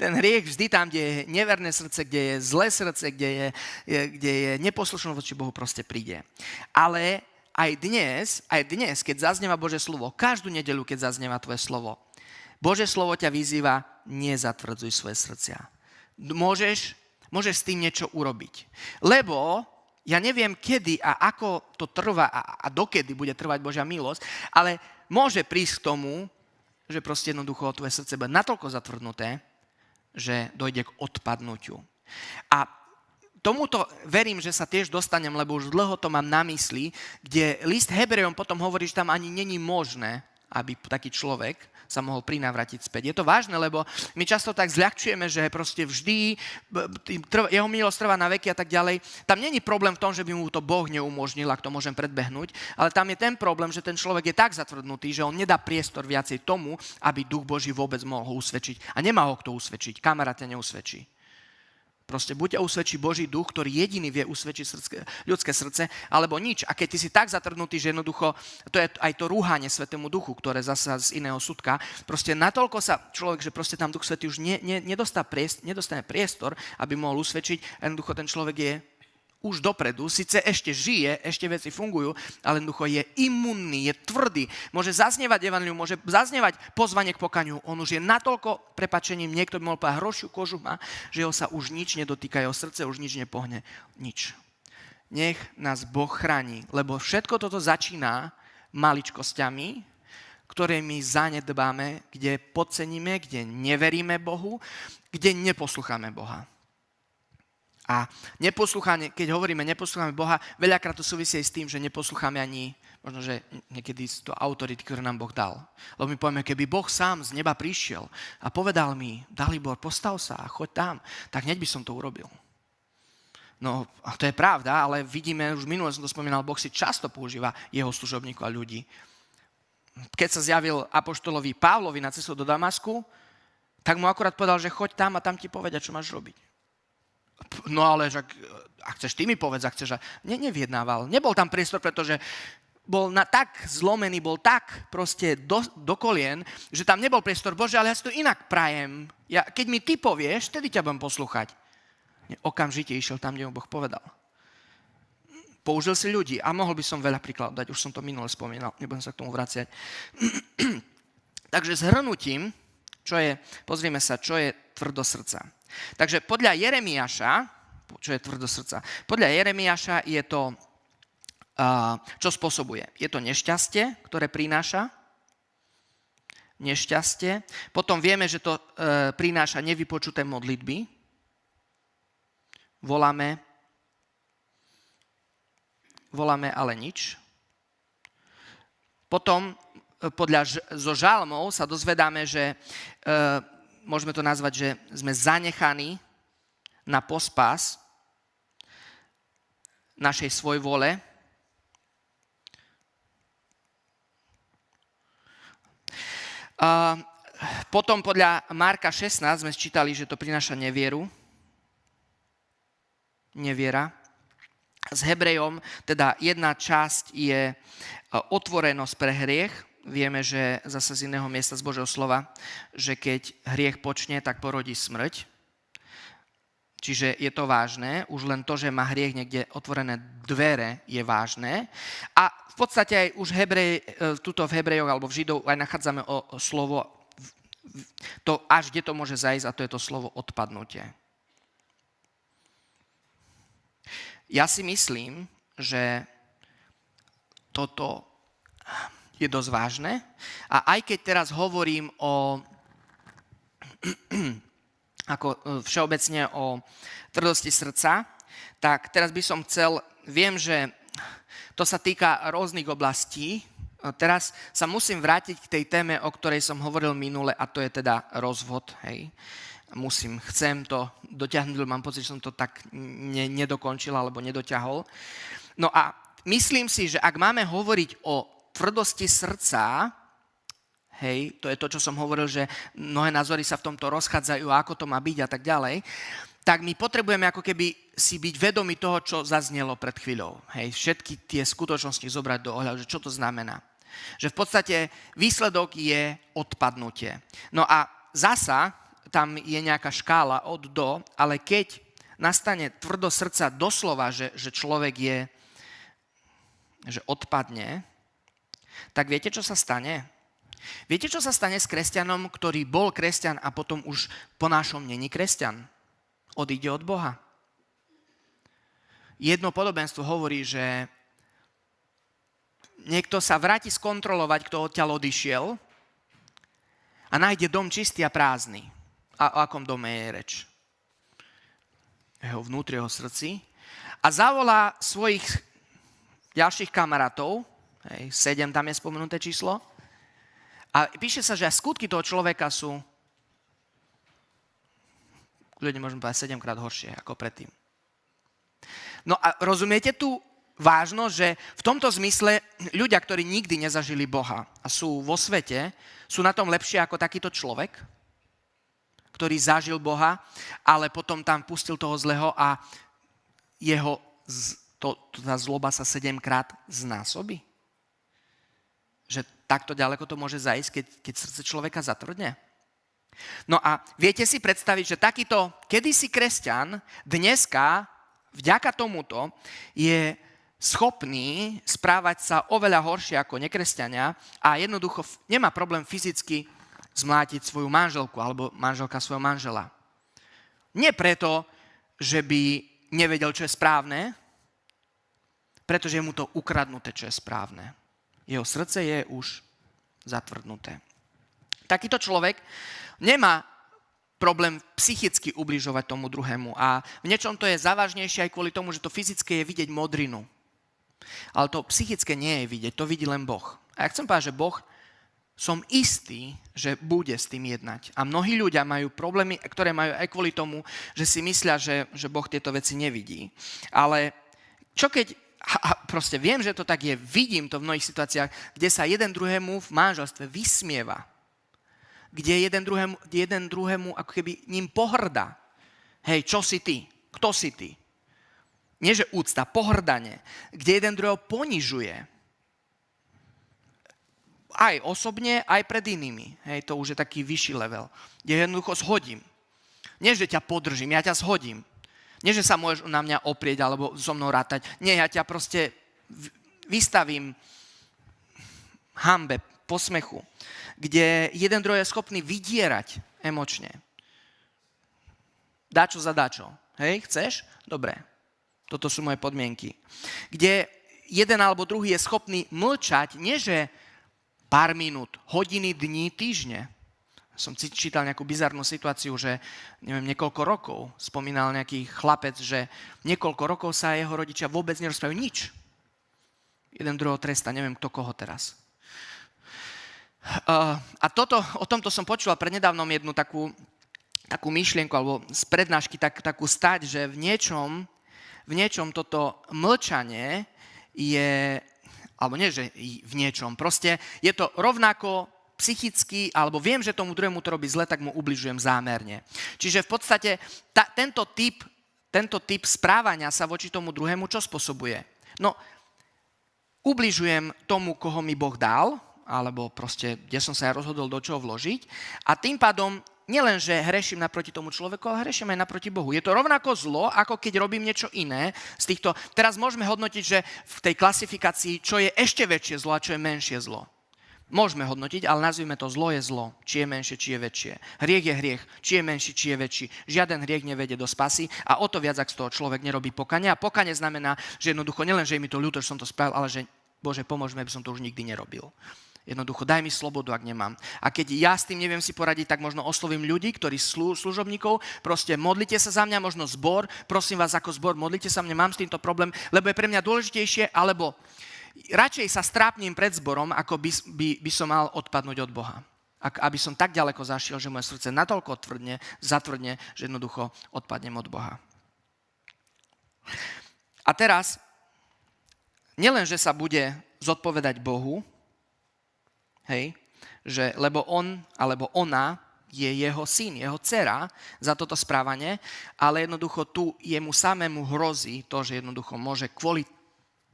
ten hriech vždy tam, kde je neverné srdce, kde je zlé srdce, kde je neposlušnosť voči Bohu, proste príde. Ale aj dnes, keď zaznieva Božie slovo, každú nedeľu, keď zaznieva tvoje slovo, Božie slovo ťa vyzýva, nezatvrdzuj svoje srdcia. Môžeš s tým niečo urobiť. Lebo ja neviem, kedy a ako to trvá a dokedy bude trvať Božia milosť, ale môže prísť k tomu, že proste jednoducho tvoje srdce bude natoľko zatvrdnuté, že dojde k odpadnutiu. A tomuto verím, že sa tiež dostanem, lebo už dlho to mám na mysli, kde list Hebrejom potom hovorí, že tam ani není možné, aby taký človek sa mohol prinávrátiť späť. Je to vážne, lebo my často tak zľahčujeme, že proste vždy jeho milosť trvá na veky a tak ďalej. Tam není problém v tom, že by mu to Boh neumožnil, ak to môžem predbehnúť, ale tam je ten problém, že ten človek je tak zatvrdnutý, že on nedá priestor viacej tomu, aby Duch Boží vôbec mohol usvedčiť. A nemá ho kto usvedčiť. Kamarát ťa neusvedčí. Proste buď usvedčí Boží duch, ktorý jediný vie usvedčiť ľudské srdce, alebo nič. A keď ty si tak zatrhnutý, že jednoducho, to je aj to rúhanie Svätému Duchu, ktoré zasa z iného súdka, proste natoľko sa človek, že proste tam Duch Svätý už nedostane priestor, aby mohol usvedčiť, a jednoducho ten človek je už dopredu, síce ešte žije, ešte veci fungujú, ale jednoducho je imunný, je tvrdý, môže zaznievať evanjelium, môže zaznievať pozvanie k pokaniu. On už je natoľko, prepáčením, niekto by mohol povedať, hrošiu kožu má, že ho sa už nič nedotýka, jeho srdce už nič nepohne. Nič. Nech nás Boh chráni, lebo všetko toto začína maličkosťami, ktoré my zanedbáme, kde podceníme, kde neveríme Bohu, kde neposlucháme Boha. A neposlúchanie, keď hovoríme neposlúchame Boha, veľakrát to súvisí s tým, že neposlúchame ani, možno, že niekedy to autority, ktoré nám Boh dal. Lebo my povieme, keby Boh sám z neba prišiel a povedal mi, Dalibor, postav sa a choď tam, tak hneď by som to urobil. No, a to je pravda, ale vidíme, už minule som to spomínal, Boh si často používa jeho služobníkov a ľudí. Keď sa zjavil apoštolovi Pavlovi na cestu do Damasku, tak mu akurát povedal, že choď tam a tam ti povedia, čo máš robiť. No ale ak chceš, ty mi povedz, ak chceš. Nevyjednával. Nebol tam priestor, pretože bol tak zlomený, bol tak proste do kolien, že tam nebol priestor. Bože, ale ja si to inak prajem. Keď mi ty povieš, vtedy ťa budem poslúchať. Okamžite išiel tam, kde mu Boh povedal. Použil si ľudí a mohol by som veľa príkladov dať. Už som to minule spomínal, nebudem sa k tomu vraciať. Takže zhrnutím, pozrieme sa, čo je tvrdosť srdca. Takže podľa Jeremiáša, čo je tvrdosť srdca? Podľa Jeremiáša je to, čo spôsobuje. Je to nešťastie, ktoré prináša. Nešťastie. Potom vieme, že to prináša nevypočuté modlitby. Voláme, ale nič. Potom zo žalmov sa dozvedáme, že môžeme to nazvať, že sme zanechaní na pospas našej svojvole. Potom podľa Marka 16 sme čítali, že to prináša nevieru. Neviera. S Hebrejom teda jedna časť je otvorenosť pre hriech. Vieme, že zase z iného miesta z Božieho slova, že keď hriech počne, tak porodí smrť. Čiže je to vážne. Už len to, že má hriech niekde otvorené dvere, je vážne. A v podstate aj už tuto v Hebrejoch alebo v Židov aj nachádzame o slovo, to až kde to môže zajsť, a to je to slovo odpadnutie. Ja si myslím, že toto je dosť vážne. A aj keď teraz hovorím ako všeobecne o tvrdosti srdca, tak teraz by som viem, že to sa týka rôznych oblastí. Teraz sa musím vrátiť k tej téme, o ktorej som hovoril minule, a to je teda rozvod. Hej. Chcem to dotiahnuť, mám pocit, že som to tak nedokončil alebo nedoťahol. No a myslím si, že ak máme hovoriť o tvrdosti srdca, hej, to je to, čo som hovoril, že mnohé názory sa v tomto rozchádzajú, ako to má byť a tak ďalej, tak my potrebujeme ako keby si byť vedomi toho, čo zaznelo pred chvíľou. Hej, všetky tie skutočnosti zobrať do ohľadu, že čo to znamená. Že v podstate výsledok je odpadnutie. No a zasa tam je nejaká škála od do, ale keď nastane tvrdosť srdca doslova, že človek že odpadne, tak viete, čo sa stane? Viete, čo sa stane s kresťanom, ktorý bol kresťan a potom už po našom není kresťan? Odíde od Boha. Jedno podobenstvo hovorí, že niekto sa vráti skontrolovať, kto odtiaľ odišiel, a nájde dom čistý a prázdny. A o akom dome je reč? jeho vnútri, jeho srdci a zavolá svojich ďalších kamarátov, 7 tam je spomenuté číslo, a píše sa, že aj skutky toho človeka sú, ľudia môžeme povedať, 7-krát horšie ako predtým. No a rozumiete tú vážnosť, že v tomto zmysle ľudia, ktorí nikdy nezažili Boha a sú vo svete, sú na tom lepšie ako takýto človek, ktorý zažil Boha, ale potom tam pustil toho zlého a tá zloba sa 7-krát znásobí. Že takto ďaleko to môže zajsť, keď srdce človeka zatvrdne. No a viete si predstaviť, že takýto kedysi kresťan dneska, vďaka tomuto, je schopný správať sa oveľa horšie ako nekresťania a jednoducho nemá problém fyzicky zmlátiť svoju manželku alebo manželka svojho manžela. Nie preto, že by nevedel, čo je správne, pretože je mu to ukradnuté, čo je správne. Jeho srdce je už zatvrdnuté. Takýto človek nemá problém psychicky ubližovať tomu druhému a v niečom to je závažnejšie aj kvôli tomu, že to fyzické je vidieť modrinu. Ale to psychické nie je vidieť, to vidí len Boh. A ja chcem povedať, že Boh, som istý, že bude s tým jednať. A mnohí ľudia majú problémy, ktoré majú aj kvôli tomu, že si myslia, že Boh tieto veci nevidí. Ale čo keď, proste viem, že to tak je, vidím to v mnohých situáciách, kde sa jeden druhému v manželstve vysmieva. Kde jeden druhému ako keby ním pohrdá. Hej, čo si ty? Kto si ty? Nie, že úcta, pohrdanie. Kde jeden druhého ponižuje. Aj osobne, aj pred inými. Hej, to už je taký vyšší level. Kde jednoducho zhodím. Nie, že ťa podržím, ja ťa zhodím. Nie, že sa môžeš na mňa oprieť alebo so mnou rátať. Nie, ja ťa proste vystavím hanbe, posmechu. Kde jeden druhý je schopný vydierať emočne. Dačo za dačo. Hej, chceš? Dobre. Toto sú moje podmienky. Kde jeden alebo druhý je schopný mlčať, nie že pár minút, hodiny, dní, týždne. Som čítal nejakú bizarnú situáciu, že neviem, niekoľko rokov spomínal nejaký chlapec, že niekoľko rokov sa jeho rodičia vôbec nerozprávajú nič. Jeden druhého tresta, neviem kto koho teraz. A o tomto som počula prednedávnom jednu takú myšlienku, alebo z prednášky takú stať, že v niečom toto mlčanie je, alebo nie, že v niečom, proste je to rovnako psychicky, alebo viem, že tomu druhému to robí zle, tak mu ubližujem zámerne. Čiže v podstate tento typ správania sa voči tomu druhému čo spôsobuje? No, ubližujem tomu, koho mi Boh dal, alebo proste, kde som sa ja rozhodol do čoho vložiť a tým pádom nielen, že hreším naproti tomu človeku, ale hreším aj naproti Bohu. Je to rovnako zlo, ako keď robím niečo iné z týchto. Teraz môžeme hodnotiť, že v tej klasifikácii, čo je ešte väčšie zlo a čo je menšie zlo. Môžeme hodnotiť, ale nazvime to zlo je zlo. Či je menšie, či je väčšie. Hriech je hriech. Či je menší, či je väčší. Žiaden hriech nevedie do spasy a o to viac, ak z toho človek nerobí pokanie. A pokanie znamená, že jednoducho nielen, že je mi to ľúto, že som to spravil, ale že Bože, pomôž mi, aby som to už nikdy nerobil. Jednoducho, daj mi slobodu, ak nemám. A keď ja s tým neviem si poradiť, tak možno oslovím ľudí, ktorí služobníkov, proste modlite sa za mňa, možno zbor, prosím vás ako zbor, modlite sa mňa, mám s týmto problém, lebo je pre mňa dôležitejšie, alebo radšej sa strápnim pred zborom, ako by som mal odpadnúť od Boha. Aby som tak ďaleko zašiel, že moje srdce natoľko zatvrdne, že jednoducho odpadnem od Boha. A teraz, nielen, že sa bude zodpovedať Bohu, hej, že lebo on alebo ona je jeho syn, jeho dcera za toto správanie, ale jednoducho tu jemu samému hrozí to, že jednoducho môže kvôli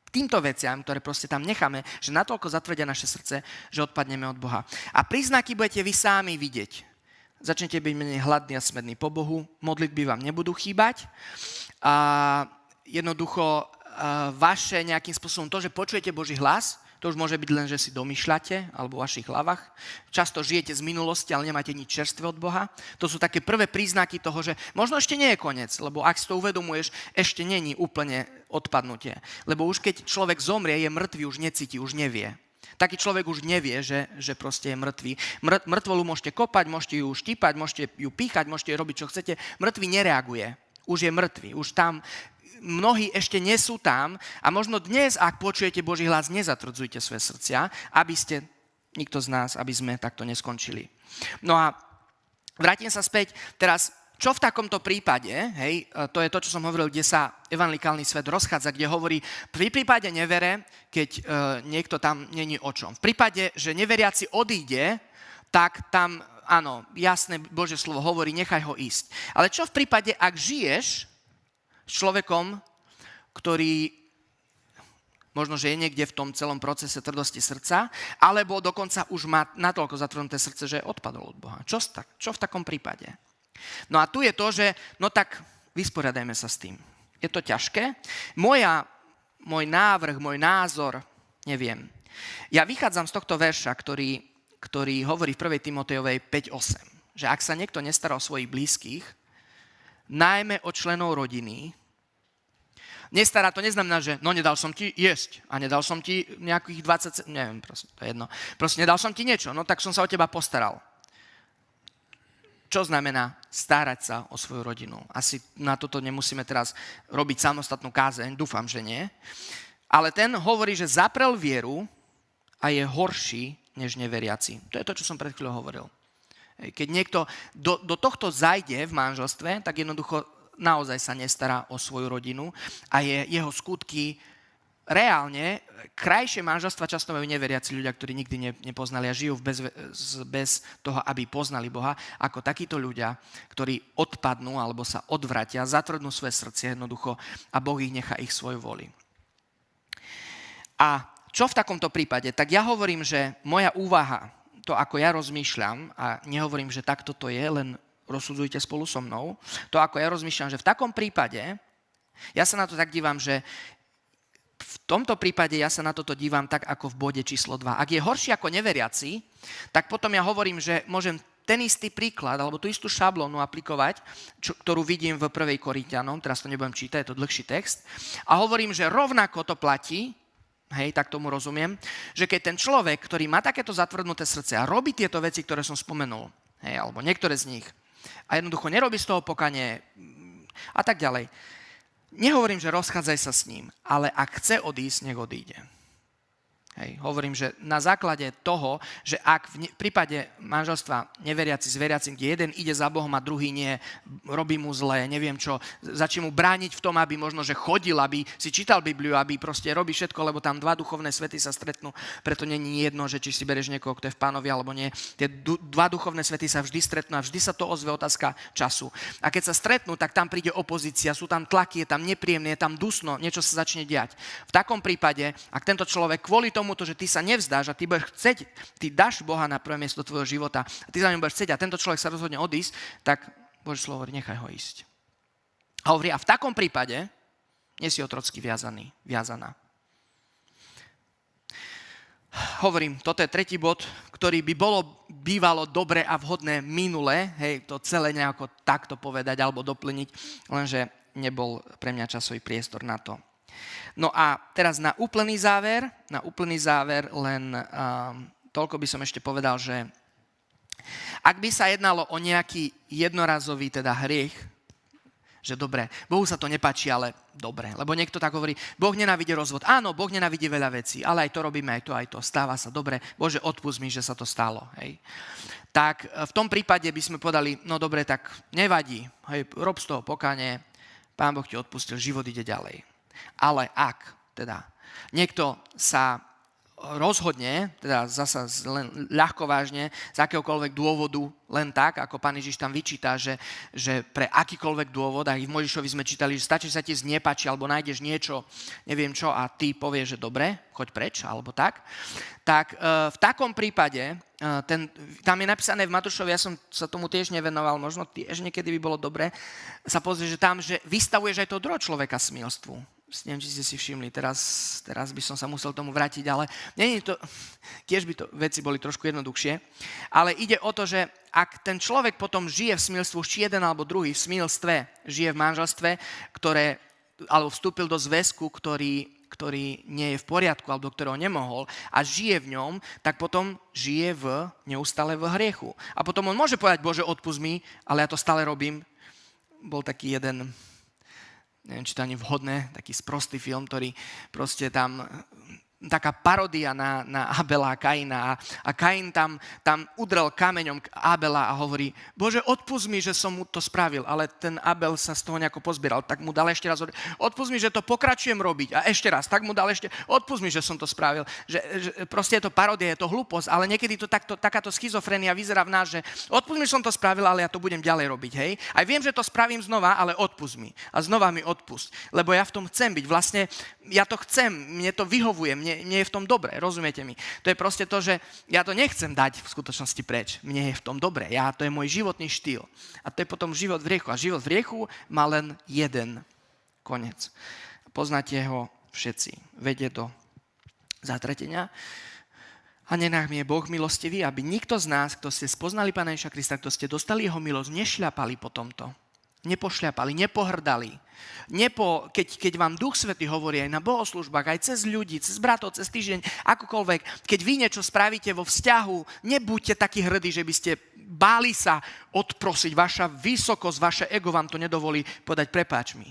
týmto veciam, ktoré proste tam necháme, že natoľko zatvrdia naše srdce, že odpadneme od Boha. A príznaky budete vy sami vidieť. Začnete byť menej hladní a smední po Bohu, modlitby vám nebudú chýbať a jednoducho vaše nejakým spôsobom to, že počujete Boží hlas, to už môže byť len, že si domýšľate alebo v vašich hlavách. Často žijete z minulosti, ale nemáte nič čerstvé od Boha. To sú také prvé príznaky toho, že možno ešte nie je koniec, lebo ak si to uvedomuješ, ešte není úplne odpadnutie. Lebo už keď človek zomrie, je mŕtvý, už necíti, už nevie. Taký človek už nevie, že proste je mŕtvý. Mŕtvolu môžete kopať, môžete ju štípať, môžete ju píchať, môžete robiť, čo chcete. Mŕtvý nereaguje. Už je mŕtvý, už tam mnohí ešte nie sú tam a možno dnes, ak počujete Boží hlas, nezatvrdzujte svoje srdcia, aby ste, nikto z nás, aby sme takto neskončili. No a vrátim sa späť teraz, čo v takomto prípade, hej, to je to, čo som hovoril, kde sa evangelikálny svet rozchádza, kde hovorí, v prípade nevere, keď niekto tam není o čom. V prípade, že neveriaci odíde, tak tam, áno, jasné Božie slovo hovorí, nechaj ho ísť. Ale čo v prípade, ak žiješ s človekom, ktorý možno, že je niekde v tom celom procese tvrdosti srdca, alebo dokonca už má natoľko zatvrdnuté srdce, že odpadol od Boha. Čo v takom prípade? No a tu je to, že no tak vysporiadajme sa s tým. Je to ťažké. Môj návrh, môj názor, neviem. Ja vychádzam z tohto verša, ktorý hovorí v 1. Timotejovej 5.8, že ak sa niekto nestará o svojich blízkych, najmä o členov rodiny, nestará, to neznamená, že no nedal som ti jesť a nedal som ti nejakých 20, neviem, proste, to je jedno. Proste nedal som ti niečo, no tak som sa o teba postaral. Čo znamená starať sa o svoju rodinu? Asi na toto nemusíme teraz robiť samostatnú kázeň, dúfam, že nie. Ale ten hovorí, že zaprel vieru a je horší než neveriaci. To je to, čo som pred chvíľou hovoril. Keď niekto do tohto zajde v manželstve, tak jednoducho naozaj sa nestará o svoju rodinu a jeho skutky reálne, krajšie manželstva často majú neveriaci ľudia, ktorí nikdy nepoznali a žijú bez toho, aby poznali Boha, ako takíto ľudia, ktorí odpadnú alebo sa odvratia, zatvrdnú svoje srdce jednoducho a Boh ich nechá ich svoj voli. A čo v takomto prípade? Tak ja hovorím, že moja úvaha, to ako ja rozmýšľam, a nehovorím, že takto to je, len rozsudzujte spolu so mnou, to ako ja rozmýšľam, že v takom prípade, ja sa na to tak dívam, že v tomto prípade ja sa na toto dívam tak ako v bode číslo 2. Ak je horší ako neveriaci, tak potom ja hovorím, že môžem ten istý príklad, alebo tú istú šablónu aplikovať, ktorú vidím v 1. Korinťanom, teraz to nebudem čítať, je to dlhší text, a hovorím, že rovnako to platí, hej, tak tomu rozumiem, že keď ten človek, ktorý má takéto zatvrdnuté srdce a robí tieto veci, ktoré som spomenul, hej, alebo niektoré z nich, a jednoducho nerobí z toho pokanie a tak ďalej, nehovorím, že rozchádzaj sa s ním, ale ak chce odísť, nech odíde. Hej, hovorím, že na základe toho, že ak v prípade manželstva neveriaci s veriacim, kde jeden ide za Bohom a druhý nie, robí mu zlé, neviem čo, začne mu brániť v tom, aby možno, že chodil, aby si čítal Bibliu, aby proste robí všetko, lebo tam dva duchovné svety sa stretnú, preto nie je jedno, že či si bereš niekoho, kto je v Pánovi alebo nie. Tie dva duchovné svety sa vždy stretnú a vždy sa to ozve, otázka času. A keď sa stretnú, tak tam príde opozícia, sú tam tlaky, je tam nepríjemné, je tam dusno, niečo sa začne diať. V takom prípade, ak tento človek kvôli tomuto, že ty sa nevzdáš a ty budeš chcieť, ty dáš Boha na prvé miesto tvojho života a ty za ním budeš chcieť a tento človek sa rozhodne odísť, tak Božie slovo hovorí, nechaj ho ísť. A hovorí, a v takom prípade nie si otrocky viazaná. Hovorím, toto je tretí bod, ktorý by bývalo dobre a vhodné minule, hej, to celé nejako takto povedať alebo doplniť, lenže nebol pre mňa časový priestor na to. No a teraz na úplný záver len toľko by som ešte povedal, že ak by sa jednalo o nejaký jednorazový teda hriech, že dobre, Bohu sa to nepáči, ale dobre, lebo niekto tak hovorí, Boh nenávidí rozvod. Áno, Boh nenávidí veľa vecí, ale aj to robíme, aj to, stáva sa, dobre, Bože, odpusť mi, že sa to stalo, hej. Tak v tom prípade by sme povedali, no dobre, tak nevadí, hej, rob z toho pokánie, Pán Boh ti odpustil, život ide ďalej. Ale ak teda niekto sa rozhodne, teda zasa len ľahko vážne, z akéhokoľvek dôvodu, len tak, ako Pán Ježiš tam vyčíta, že pre akýkoľvek dôvod, a i v Mojžišovi sme čítali, že stačí sa ti nepáči, alebo nájdeš niečo, neviem čo, a ty povieš, že dobre, choď preč, alebo tak v takom prípade, tam je napísané v Matúšovi, ja som sa tomu tiež nevenoval, možno tiež niekedy by bolo dobre sa pozrieť, že tam, že vystavuješ aj toho druhého človeka smilstvu. Neviem, či ste si všimli, teraz by som sa musel tomu vrátiť, ale nie je to, tiež by to veci boli trošku jednoduchšie, ale ide o to, že ak ten človek potom žije v smilstvu, či jeden alebo druhý v smilstve, žije v manželstve, alebo vstúpil do zväzku, ktorý nie je v poriadku, alebo do ktorého nemohol a žije v ňom, tak potom žije neustále v hriechu. A potom on môže povedať, Bože, odpusť mi, ale ja to stále robím. Bol taký jeden neviem, či to ani vhodné, taký sprostý film, ktorý proste tam taká paródia na Abela a Kaina a Kain tam udrel kameňom Abela a hovorí, Bože, odpusť mi, že som mu to spravil, ale ten Abel sa z toho nejako pozbieral, tak mu dal ešte raz, odpusť mi, že to pokračujem robiť a ešte raz, tak mu dal ešte, odpusť mi, že som to spravil, že proste je to paródia, je to hlúposť, ale niekedy to takáto schizofrenia vyzerá v nás, že odpusť mi, že som to spravil, ale ja to budem ďalej robiť, hej. Aj viem, že to spravím znova, ale odpusť mi a znova mi odpusť, lebo ja v tom chcem byť, vlastne ja to chcem, mne to vyhovuje, mne je v tom dobre, rozumiete mi? To je proste to, že ja to nechcem dať v skutočnosti preč. Mne je v tom dobre, to je môj životný štýl. A to je potom život v hriechu. A život v hriechu má len jeden koniec. Poznáte ho všetci. Vedie do zatretenia. A nenách mi je Boh milostivý, aby nikto z nás, kto ste spoznali Pána Ježiša Krista, kto ste dostali jeho milosť, nešľapali po tomto. Nepošľapali, nepohrdali. Keď vám Duch Svätý hovorí aj na bohoslúžbách, aj cez ľudí, cez bratov, cez týždeň, akokoľvek, keď vy niečo spravíte vo vzťahu, nebuďte takí hrdí, že by ste báli sa odprosiť. Vaša vysokosť, vaše ego vám to nedovolí povedať prepáč mi.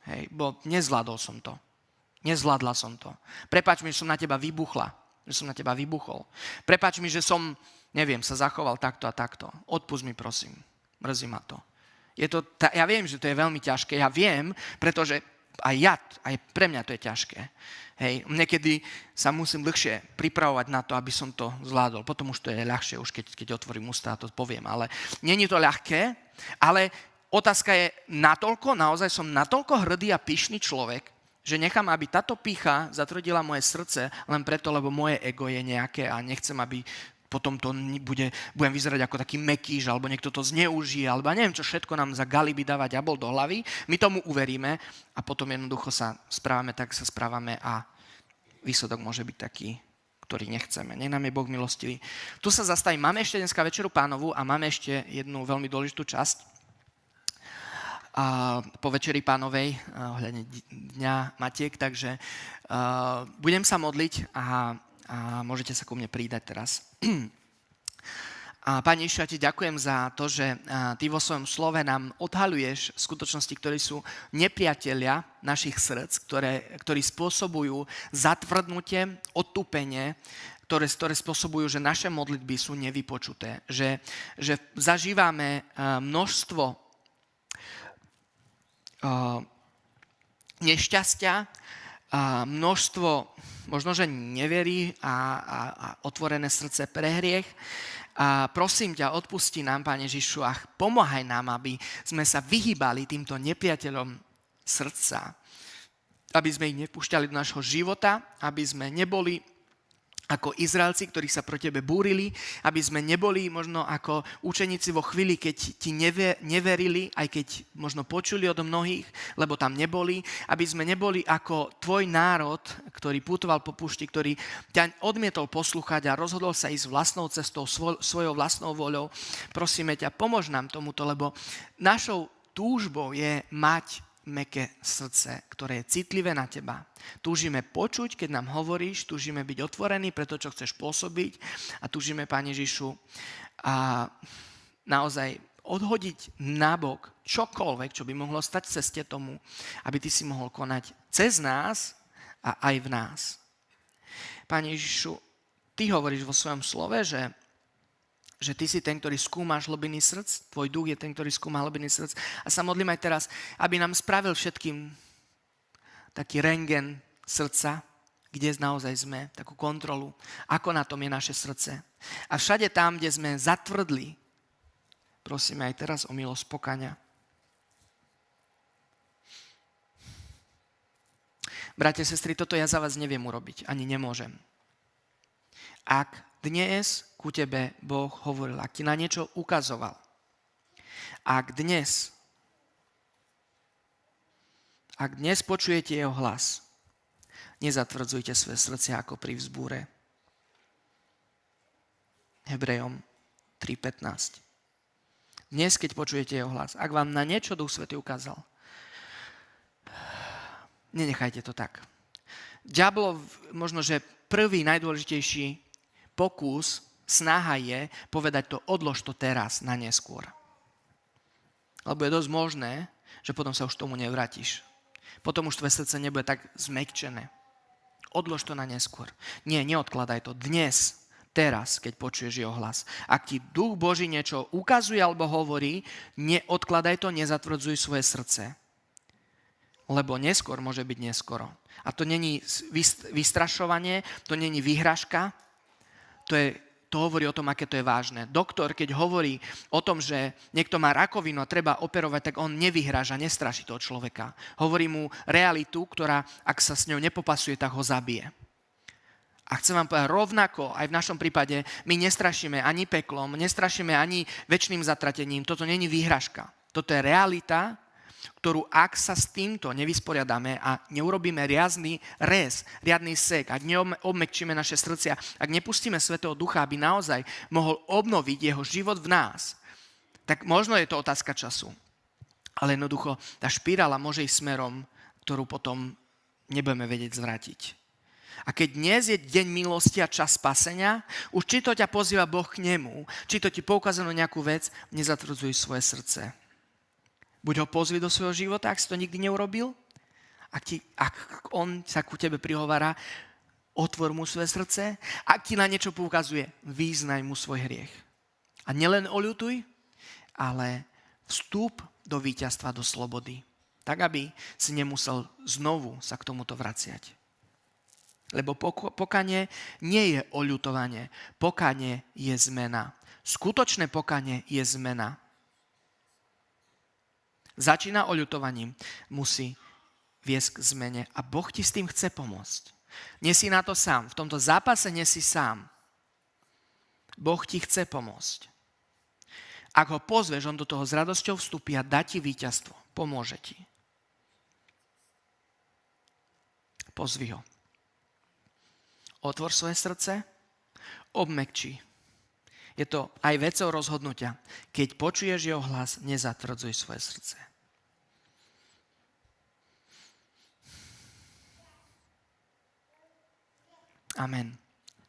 Hej, bo nezvládol som to. Nezvládla som to. Prepáč mi, že som na teba vybuchla. Že som na teba vybuchol. Prepáč mi, že som, neviem, sa zachoval takto a takto. Odpusť mi, prosím. Mrzí ma to. Ja viem, že to je veľmi ťažké. Ja viem, pretože aj pre mňa to je ťažké. Hej, niekedy sa musím dlhšie pripravovať na to, aby som to zvládol. Potom už to je ľahšie, už keď otvorím ústa, to poviem. Ale nie je to ľahké, ale otázka je naozaj som natoľko hrdý a pyšný človek, že nechám, aby táto pýcha zatvrdila moje srdce len preto, lebo moje ego je nejaké a nechcem, aby potom to budem vyzerať ako taký mekíš, alebo niekto to zneužije, alebo neviem, čo všetko nám za galiby dáva diabol do hlavy. My tomu uveríme a potom jednoducho sa správame, tak sa správame a výsledok môže byť taký, ktorý nechceme. Nech nám je Boh milostivý. Tu sa zastavím. Máme ešte dneska Večeru Pánovu a máme ešte jednu veľmi dôležitú časť. Po Večeri Pánovej, ohľadne Dňa Matiek, takže budem sa modliť a môžete sa ku mne pridať teraz. A Pane Ježišu, ja ti ďakujem za to, že ty vo svojom slove nám odhaľuješ skutočnosti, ktorí sú nepriatelia našich srdc, ktorí spôsobujú zatvrdnutie, odtúpenie, ktoré spôsobujú, že naše modlitby sú nevypočuté. Že zažívame množstvo nešťastia, množstvo možno, že neverí a otvorené srdce pre hriech. A prosím ťa, odpusti nám, Pane Ježišu, a pomáhaj nám, aby sme sa vyhýbali týmto nepriateľom srdca. Aby sme ich nepúšťali do nášho života, aby sme neboli ako Izraelci, ktorí sa proti tebe búrili, aby sme neboli možno ako učeníci vo chvíli, keď ti neverili, aj keď možno počuli od mnohých, lebo tam neboli, aby sme neboli ako tvoj národ, ktorý putoval po púšti, ktorý ťa odmietol poslúchať a rozhodol sa ísť vlastnou cestou, svojou vlastnou voľou. Prosíme ťa, pomôž nám tomuto, lebo našou túžbou je mať mäkké srdce, ktoré je citlivé na teba. Túžime počuť, keď nám hovoríš, túžime byť otvorení pre to, čo chceš pôsobiť a túžime, Pane Ježišu, a naozaj odhodiť nabok čokoľvek, čo by mohlo stať v ceste tomu, aby ty si mohol konať cez nás a aj v nás. Pane Ježišu, ty hovoríš vo svojom slove, že ty si ten, ktorý skúmaš hlbiny srdc, tvoj duch je ten, ktorý skúma hlbiny srdc. A sa modlím aj teraz, aby nám spravil všetkým taký rentgen srdca, kde naozaj sme, takú kontrolu, ako na tom je naše srdce. A všade tam, kde sme zatvrdli, prosíme aj teraz o milosť pokania. Bratia, sestry, toto ja za vás neviem urobiť, ani nemôžem. Ak dnes ku tebe Boh hovoril, ak ti na niečo ukazoval, ak dnes počujete jeho hlas, nezatvrdzujte svoje srdcia ako pri vzbúre. Hebrejom 3.15. Dnes, keď počujete jeho hlas, ak vám na niečo Duch Svätý ukázal, nenechajte to tak. Diablov možno, že prvý najdôležitejší pokus, snaha je povedať to, odlož to teraz na neskôr. Lebo je dosť možné, že potom sa už tomu nevrátiš. Potom už tvoje srdce nebude tak zmäkčené. Odlož to na neskôr. Nie, neodkladaj to. Dnes, teraz, keď počuješ jeho hlas. Ak ti Duch Boží niečo ukazuje alebo hovorí, neodkladaj to, nezatvrdzuj svoje srdce. Lebo neskôr môže byť neskoro. A to není vystrašovanie, to není výhražka, to hovorí o tom, aké to je vážne. Doktor, keď hovorí o tom, že niekto má rakovinu a treba operovať, tak on nevyhráža, nestraší toho človeka. Hovorí mu realitu, ktorá, ak sa s ňou nepopasuje, tak ho zabije. A chcem vám povedať, rovnako aj v našom prípade, my nestrašíme ani peklom, nestrašíme ani večným zatratením. Toto není výhražka. Toto je realita, ktorú ak sa s týmto nevysporiadame a neurobíme riadny sek, ak neobmekčíme naše srdcia, ak nepustíme Svätého Ducha, aby naozaj mohol obnoviť jeho život v nás, tak možno je to otázka času. Ale jednoducho tá špirála môže ísť smerom, ktorú potom nebudeme vedieť zvrátiť. A keď dnes je deň milosti a čas spasenia, už či to ťa pozýva Boh k nemu, či to ti poukazuje na nejakú vec, nezatvrdzuj svoje srdce. Buď ho pozvi do svojho života, ak si to nikdy neurobil. Ak on sa ku tebe prihovára, otvor mu svoje srdce. Ak ti na niečo poukazuje, vyznaj mu svoj hriech. A nielen oľutuj, ale vstúp do víťazstva, do slobody. Tak, aby si nemusel znovu sa k tomuto vraciať. Lebo pokanie nie je oľutovanie. Pokanie je zmena. Skutočné pokanie je zmena. Začína oľutovaním, musí viesť k zmene a Boh ti s tým chce pomôcť. Nie si na to sám, v tomto zápase nie si sám. Boh ti chce pomôcť. Ak ho pozveš, on do toho s radosťou vstúpi a dá ti víťazstvo, pomôže ti. Pozvi ho. Otvor svoje srdce, obmekči. Je to aj vecou rozhodnutia. Keď počuješ jeho hlas, nezatvrdzuj svoje srdce. Amen.